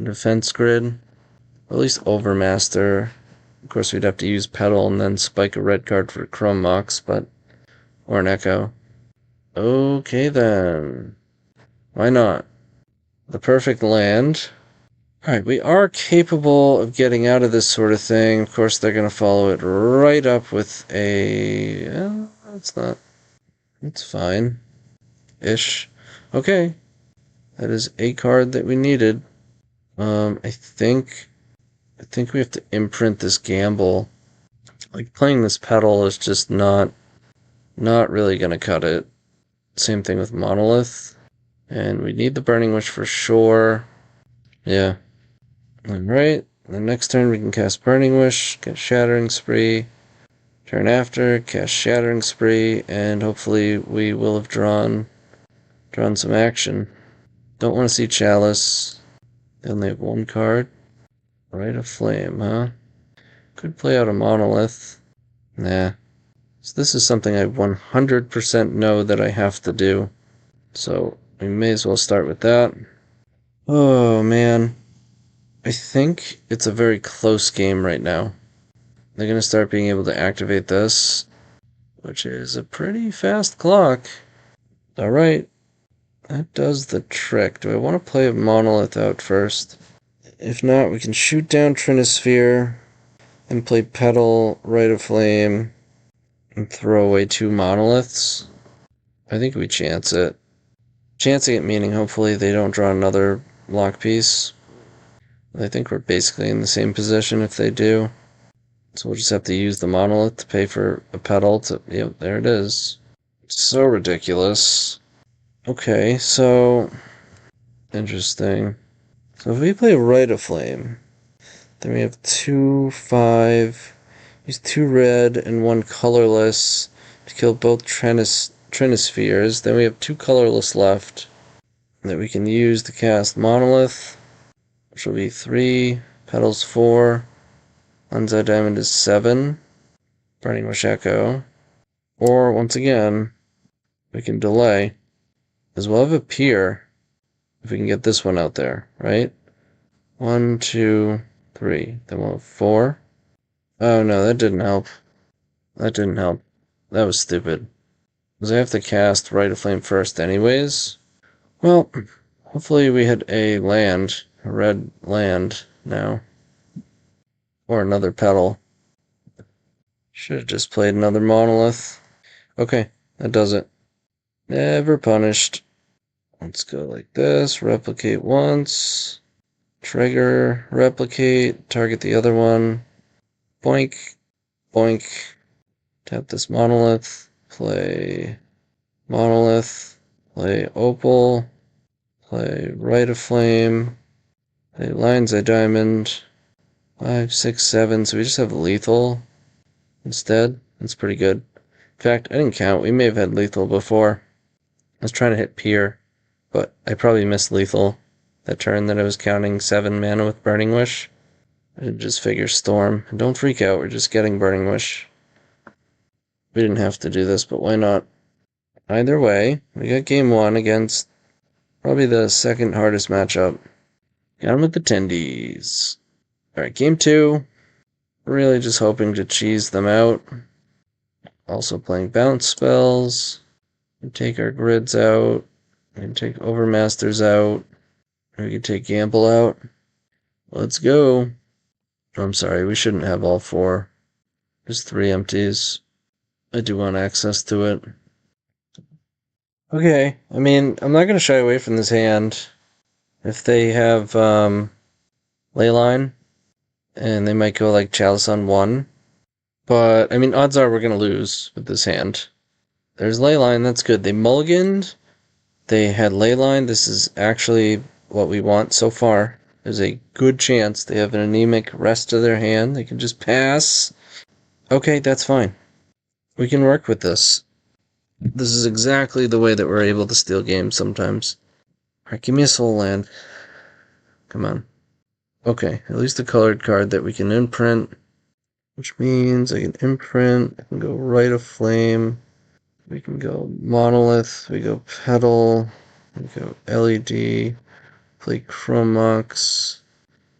defense grid. Or at least Overmaster. Of course, we'd have to use Petal and then spike a red card for Chrome Mox, but or an Echo. Okay then. Why not? The perfect land. Alright, we are capable of getting out of this sort of thing. Of course, they're going to follow it right up with a... it's not... it's fine. Ish. Okay. That is a card that we needed. I think we have to imprint this Gamble. Like, playing this Petal is just not really going to cut it. Same thing with Monolith. And we need the Burning Wish for sure. Yeah. Alright, the next turn we can cast Burning Wish, get Shattering Spree. Turn after, cast Shattering Spree, and hopefully we will have drawn some action. Don't want to see Chalice. They only have 1 card. Rite of Flame, huh? Could play out a Monolith. Nah. So this is something I 100% know that I have to do. So we may as well start with that. Oh, man. I think it's a very close game right now. They're going to start being able to activate this, which is a pretty fast clock. Alright. That does the trick. Do I want to play a Monolith out first? If not, we can shoot down Trinisphere and play Petal, Rite of Flame, and throw away 2 Monoliths. I think we chance it. Chancing it meaning hopefully they don't draw another block piece. I think we're basically in the same position if they do. So we'll just have to use the Monolith to pay for a Petal to... Yep, there it is. So ridiculous. Okay, so... interesting. So if we play Rite of Flame, then we have 2, 5... use 2 red and 1 colorless to kill both Trinispheres. Then we have 2 colorless left that we can use to cast Monolith, which will be 3, Petals 4, Undead Diamond is 7, Burning Wish Echo, or, once again, we can delay, as well have a Pier, if we can get this one out there, right? 1, 2, 3, then we'll have 4. Oh no, that didn't help. That didn't help. That was stupid. Because I have to cast Rite of Flame first anyways. Well, hopefully we hit a land, a red land now. Or another Petal. Should have just played another Monolith. Okay, that does it. Never punished. Let's go like this, replicate once. Trigger, replicate, target the other one. Boink, boink. Tap this monolith. Play monolith. Play opal. Play Rite of Flame. Play Lion's Eye Diamond. 5, 6, 7. So we just have lethal instead. That's pretty good. In fact, I didn't count. We may have had lethal before. I was trying to hit Pier, but I probably missed lethal that turn that I was counting 7 mana with Burning Wish. I didn't just figure Storm. And don't freak out, we're just getting Burning Wish. We didn't have to do this, but why not? Either way, we got game 1 against probably the second hardest matchup. Got him with the Tendies. Alright, game 2. Really just hoping to cheese them out. Also playing bounce spells. We take our grids out. We can take Overmasters out. We can take Gamble out. Let's go. Oh, I'm sorry, we shouldn't have all 4. There's 3 empties. I do want access to it. Okay, I mean, I'm not going to shy away from this hand. If they have Leyline, and they might go like Chalice on 1. But, I mean, odds are we're going to lose with this hand. There's Leyline, that's good. They mulliganed. They had Leyline. This is actually what we want so far. There's a good chance they have an anemic rest of their hand. They can just pass. Okay, that's fine. We can work with this. This is exactly the way that we're able to steal games sometimes. Alright, give me a soul land. Come on. Okay, at least a colored card that we can imprint. Which means I can imprint. I can go Rite of Flame. We can go Monolith. We go Petal. We go LED. Play Chromox.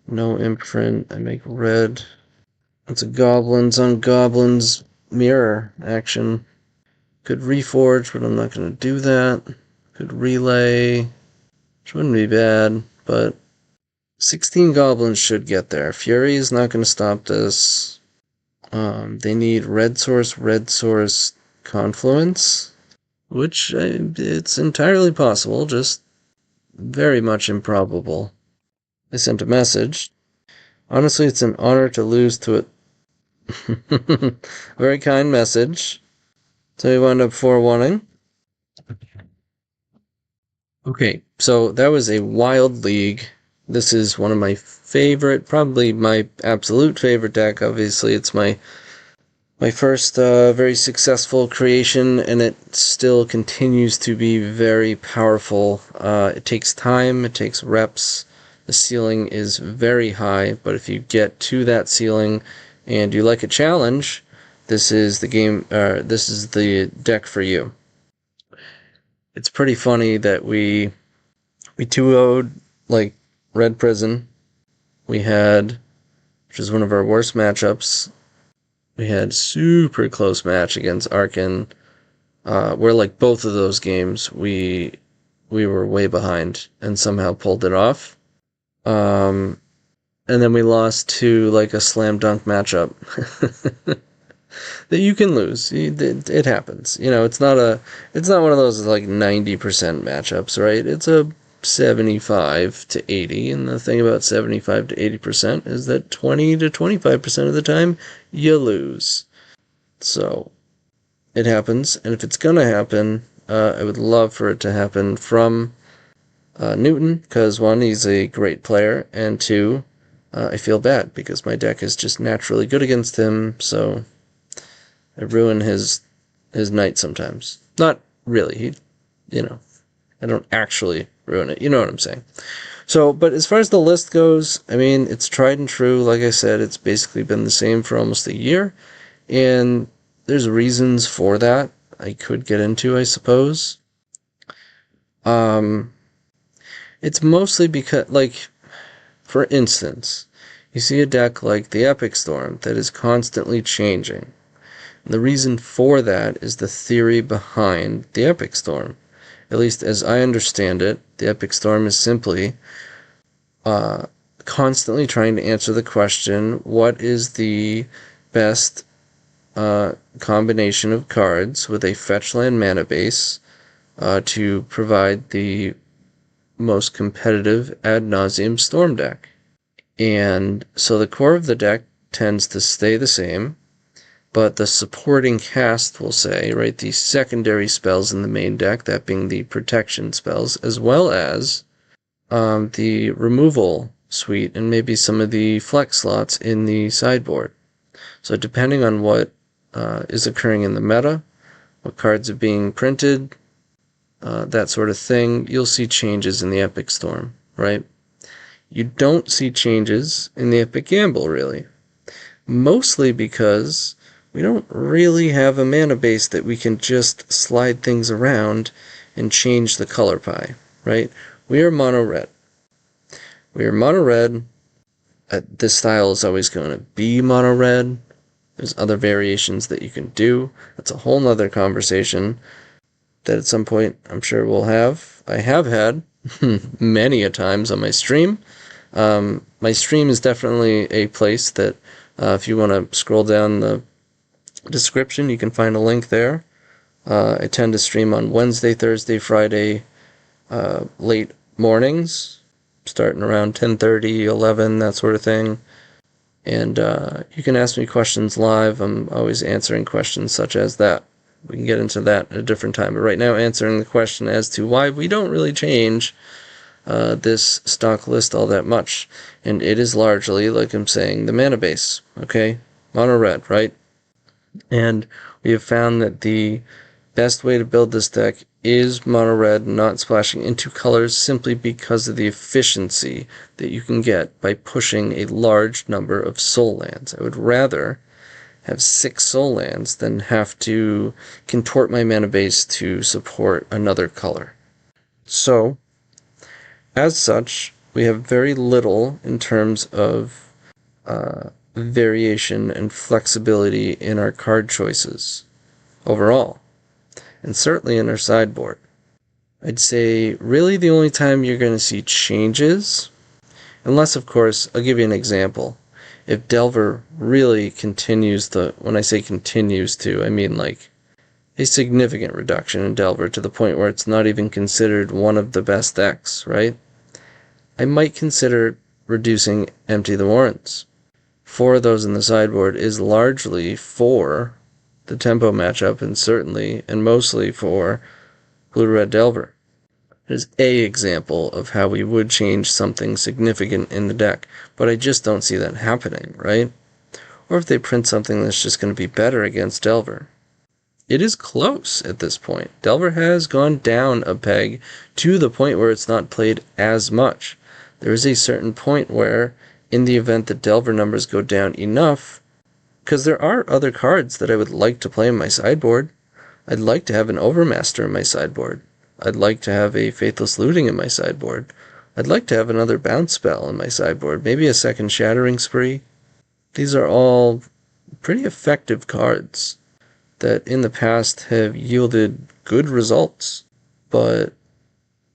No imprint. I make red. It's a Goblins on Goblins mirror action. Could Reforge, but I'm not going to do that. Could Relay, which wouldn't be bad, but 16 Goblins should get there. Fury is not going to stop this. They need red source, Confluence, which it's entirely possible, just very much improbable. I sent a message. Honestly, it's an honor to lose to it. Very kind message. So we wound up 4-1-ing. Okay, so that was a wild league. This is one of my favorite, probably my absolute favorite deck. Obviously, it's my first very successful creation, and it still continues to be very powerful. It takes time, it takes reps. The ceiling is very high, but if you get to that ceiling and you like a challenge, this is the game. This is the deck for you. It's pretty funny that we 2-0'd like Red Prison. We had, which is one of our worst matchups. We had super close match against Ark4n, where like both of those games we were way behind and somehow pulled it off. And then we lost to like a slam dunk matchup that you can lose. It happens. You know, it's not one of those like 90% matchups, right? It's a 75 to 80, and the thing about 75 to 80% is that 20 to 25% of the time you lose. So it happens, and if it's gonna happen, I would love for it to happen from Newton, because 1, he's a great player, and 2, I feel bad because my deck is just naturally good against him, so I ruin his night sometimes. Not really, I don't actually ruin it. You know what I'm saying. So, but as far as the list goes, I mean, it's tried and true. Like I said, it's basically been the same for almost a year. And there's reasons for that I could get into, I suppose. It's mostly because, like, for instance, you see a deck like the Epic Storm that is constantly changing. And the reason for that is the theory behind the Epic Storm. At least as I understand it, the Epic Storm is simply constantly trying to answer the question, what is the best combination of cards with a fetch land mana base to provide the most competitive ad nauseam storm deck. And so the core of the deck tends to stay the same, but the supporting cast will say, right, the secondary spells in the main deck, that being the protection spells, as well as the removal suite and maybe some of the flex slots in the sideboard. So depending on what is occurring in the meta, what cards are being printed, that sort of thing, you'll see changes in the Epic Storm, right? You don't see changes in the Epic Gamble, really. Mostly because we don't really have a mana base that we can just slide things around and change the color pie, right? We are mono red. We are mono red. This style is always going to be mono red. There's other variations that you can do. That's a whole nother conversation that at some point I'm sure we'll have. I have had many a times on my stream. My stream is definitely a place that if you want to scroll down the description, you can find a link there. I tend to stream on Wednesday, Thursday, Friday, late mornings, starting around 10:30, 11, that sort of thing. And you can ask me questions live. I'm always answering questions such as that. We can get into that at a different time. But right now, answering the question as to why we don't really change this stock list all that much. And it is largely, like I'm saying, the mana base. Okay? Mono red, right? And we have found that the best way to build this deck is mono red, not splashing into colors, simply because of the efficiency that you can get by pushing a large number of soul lands. I would rather have 6 soul lands than have to contort my mana base to support another color. So, as such, we have very little in terms of variation and flexibility in our card choices overall, and certainly in our sideboard. I'd say really the only time you're going to see changes, unless of course, I'll give you an example. If Delver really continues when I say continues to, I mean like a significant reduction in Delver to the point where it's not even considered one of the best decks, right? I might consider reducing Empty the Warrens. 4 of those in the sideboard is largely for the tempo matchup, and certainly and mostly for Blue-Red Delver. It is an example of how we would change something significant in the deck, but I just don't see that happening, right? Or if they print something that's just going to be better against Delver. It is close at this point. Delver has gone down a peg to the point where it's not played as much. There is a certain point where, in the event that Delver numbers go down enough, because there are other cards that I would like to play in my sideboard. I'd like to have an Overmaster in my sideboard. I'd like to have a Faithless Looting in my sideboard. I'd like to have another Bounce spell in my sideboard, maybe a second Shattering Spree. These are all pretty effective cards that in the past have yielded good results, but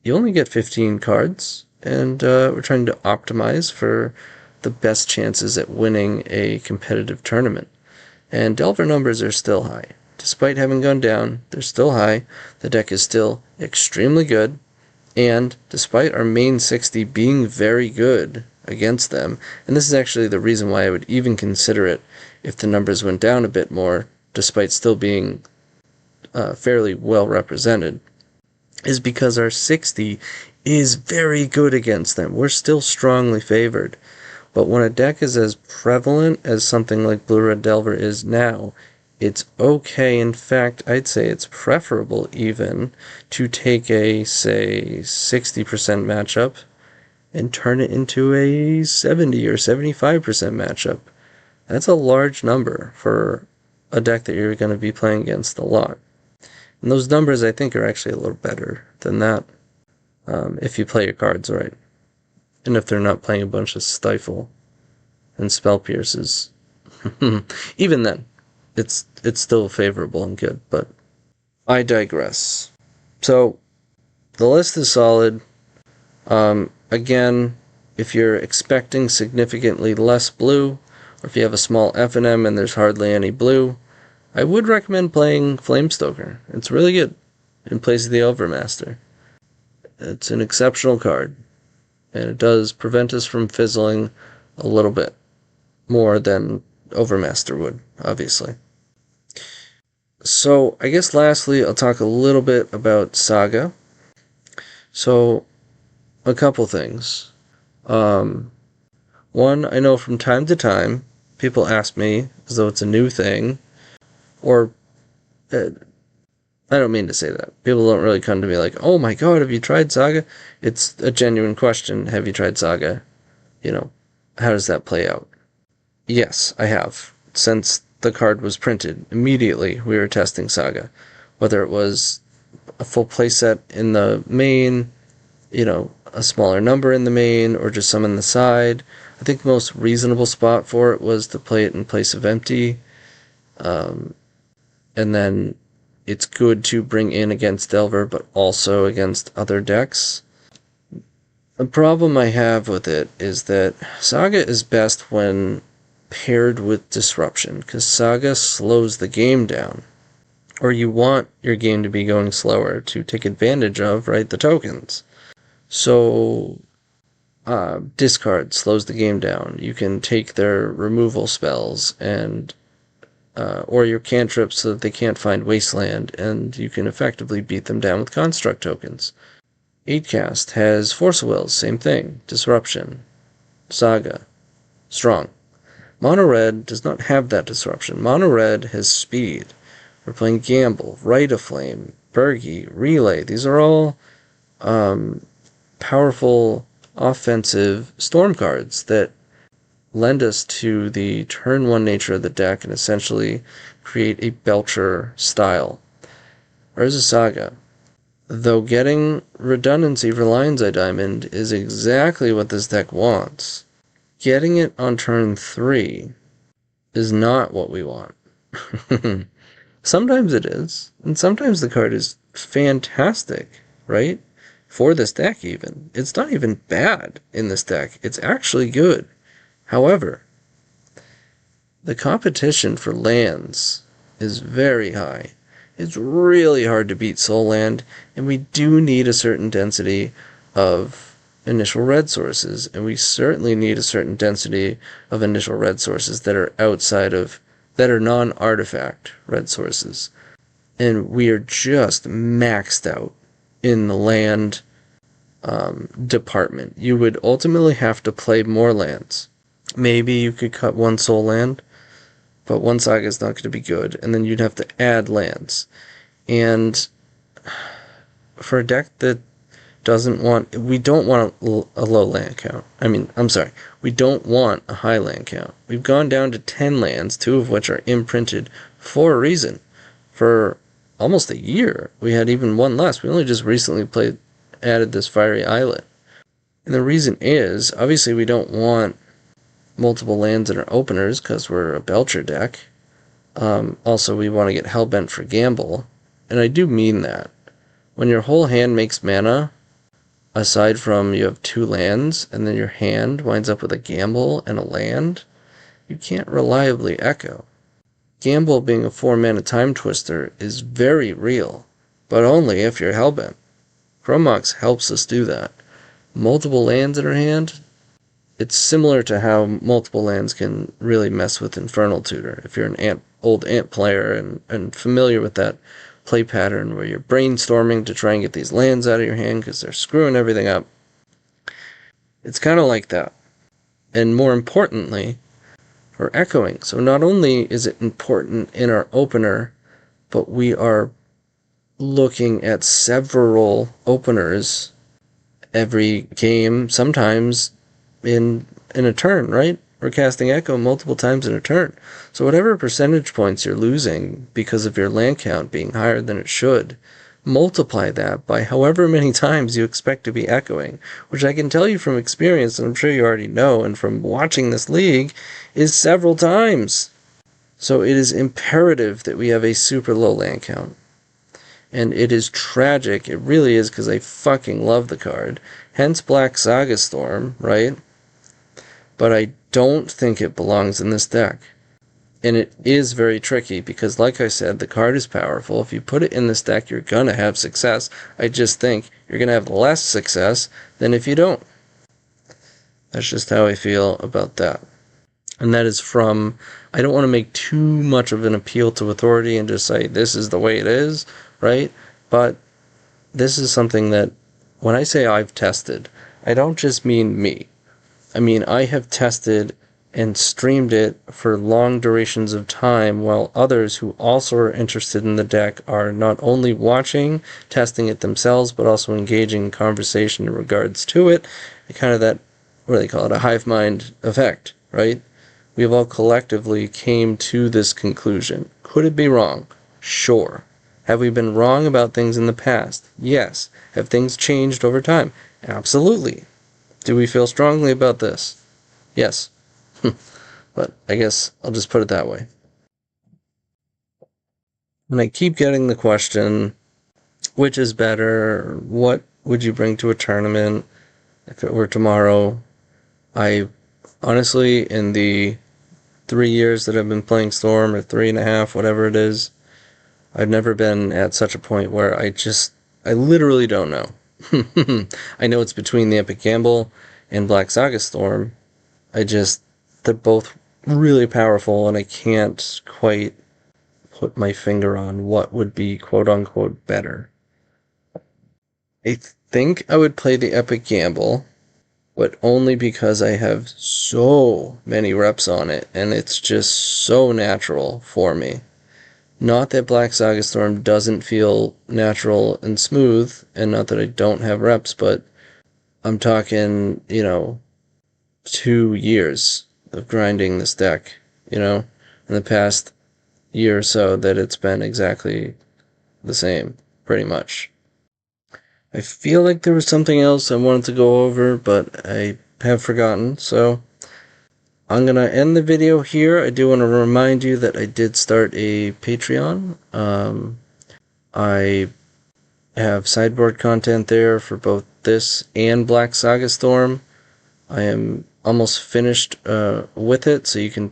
you only get 15 cards, and we're trying to optimize for the best chances at winning a competitive tournament. And Delver numbers are still high. Despite having gone down, they're still high. The deck is still extremely good. And despite our main 60 being very good against them, and this is actually the reason why I would even consider it if the numbers went down a bit more, despite still being fairly well represented, is because our 60 is very good against them. We're still strongly favored. But when a deck is as prevalent as something like Blue-Red Delver is now, it's okay. In fact, I'd say it's preferable even to take a, say, 60% matchup and turn it into a 70 or 75% matchup. That's a large number for a deck that you're going to be playing against a lot. And those numbers, I think, are actually a little better than that if you play your cards right. And if they're not playing a bunch of Stifle and Spell Pierces. Even then, it's still favorable and good, but I digress. So, the list is solid. Again, if you're expecting significantly less blue, or if you have a small F&M and there's hardly any blue, I would recommend playing Flamestoker. It's really good in place of the Overmaster. It's an exceptional card, and it does prevent us from fizzling a little bit more than Overmaster would, obviously. So, I guess lastly, I'll talk a little bit about Saga. So, a couple things. One, I know from time to time, people ask me, as though it's a new thing, or, I don't mean to say that. People don't really come to me like, oh my god, have you tried Saga? It's a genuine question, have you tried Saga? You know, how does that play out? Yes, I have. Since the card was printed, immediately we were testing Saga. Whether it was a full playset in the main, a smaller number in the main, or just some in the side. I think the most reasonable spot for it was to play it in place of empty. And then it's good to bring in against Delver, but also against other decks. The problem I have with it is that Saga is best when paired with Disruption, because Saga slows the game down. Or you want your game to be going slower to take advantage of, right, the tokens. So, discard slows the game down. You can take their removal spells and or your cantrips so that they can't find Wasteland, and you can effectively beat them down with construct tokens. 8-cast has Force of Wills, same thing. Disruption. Saga. Strong. Mono Red does not have that disruption. Mono Red has speed. We're playing Gamble, Rite of Flame, Bergie, Relay. These are all powerful offensive storm cards that lend us to the turn 1 nature of the deck and essentially create a Belcher style. Urza Saga, though getting redundancy for Lion's Eye Diamond is exactly what this deck wants, getting it on turn 3 is not what we want. Sometimes it is, and sometimes the card is fantastic, right? For this deck even. It's not even bad in this deck. It's actually good. However, the competition for lands is very high. It's really hard to beat Soul Land, and we do need a certain density of initial red sources, and we certainly need a certain density of initial red sources that are non-artifact red sources. And we are just maxed out in the land department. You would ultimately have to play more lands. Maybe you could cut one Soul Land, but one Saga is not going to be good, and then you'd have to add lands. And for a deck that we don't want a low land count. We don't want a high land count. We've gone down to 10 lands, 2 of which are imprinted for a reason. For almost a year, we had even one less. We only just recently added this Fiery Islet. And the reason is, obviously we don't want multiple lands in our openers because we're a Belcher deck. Also, we want to get Hellbent for Gamble. And I do mean that. When your whole hand makes mana, aside from you have 2 lands, and then your hand winds up with a Gamble and a land, you can't reliably echo. Gamble being a 4-mana Time Twister is very real, but only if you're Hellbent. Chromox helps us do that. Multiple lands in our hand, it's similar to how multiple lands can really mess with Infernal Tutor. If you're an old Ant player and familiar with that play pattern where you're brainstorming to try and get these lands out of your hand because they're screwing everything up, it's kind of like that. And more importantly, for echoing. So not only is it important in our opener, but we are looking at several openers every game, sometimes in a turn, right? We're casting Echo multiple times in a turn. So whatever percentage points you're losing because of your land count being higher than it should, multiply that by however many times you expect to be echoing, which I can tell you from experience, and I'm sure you already know, and from watching this league, is several times. So it is imperative that we have a super low land count. And it is tragic, it really is, because I fucking love the card. Hence Black Saga Storm, right? But I don't think it belongs in this deck. And it is very tricky because, like I said, the card is powerful. If you put it in this deck, you're going to have success. I just think you're going to have less success than if you don't. That's just how I feel about that. And that is from, I don't want to make too much of an appeal to authority and just say this is the way it is, right? But this is something that, when I say I've tested, I don't just mean me. I mean, I have tested and streamed it for long durations of time, while others who also are interested in the deck are not only watching, testing it themselves, but also engaging in conversation in regards to it. Kind of that, what do they call it, a hive mind effect, right? We have all collectively came to this conclusion. Could it be wrong? Sure. Have we been wrong about things in the past? Yes. Have things changed over time? Absolutely. Do we feel strongly about this? Yes. But I guess I'll just put it that way. And I keep getting the question, which is better? What would you bring to a tournament if it were tomorrow? I honestly, in the 3 years that I've been playing Storm, or 3.5, whatever it is, I've never been at such a point where I literally don't know. I know it's between the Epic Gamble and Black Saga Storm. They're both really powerful, and I can't quite put my finger on what would be quote-unquote better. I think I would play the Epic Gamble, but only because I have so many reps on it, and it's just so natural for me. Not that Black Saga Storm doesn't feel natural and smooth, and not that I don't have reps, but I'm talking, 2 years of grinding this deck, in the past year or so, that it's been exactly the same, pretty much. I feel like there was something else I wanted to go over, but I have forgotten, so I'm going to end the video here. I do want to remind you that I did start a Patreon. I have sideboard content there for both this and Black Saga Storm. I am almost finished with it, so you can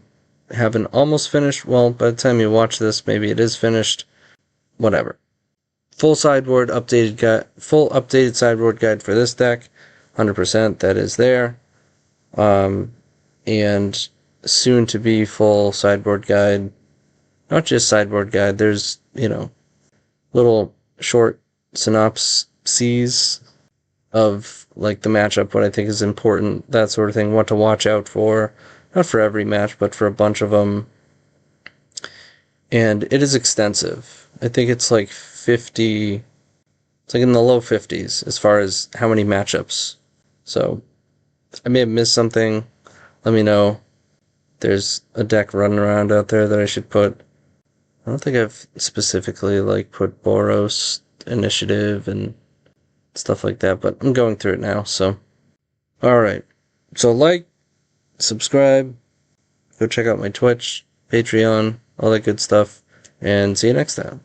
have an almost finished, well, by the time you watch this, maybe it is finished, whatever. Full updated sideboard guide for this deck, 100%, that is there. And soon to be full sideboard guide, not just sideboard guide, there's, little short synopses of like the matchup, what I think is important, that sort of thing, what to watch out for. Not for every match, but for a bunch of them. And it is extensive. I think it's like 50, it's like in the low 50s as far as how many matchups. So I may have missed something. Let me know. There's a deck running around out there that I should put. I don't think I've specifically put Boros Initiative and stuff like that, but I'm going through it now, so. Alright. So subscribe, go check out my Twitch, Patreon, all that good stuff, and see you next time.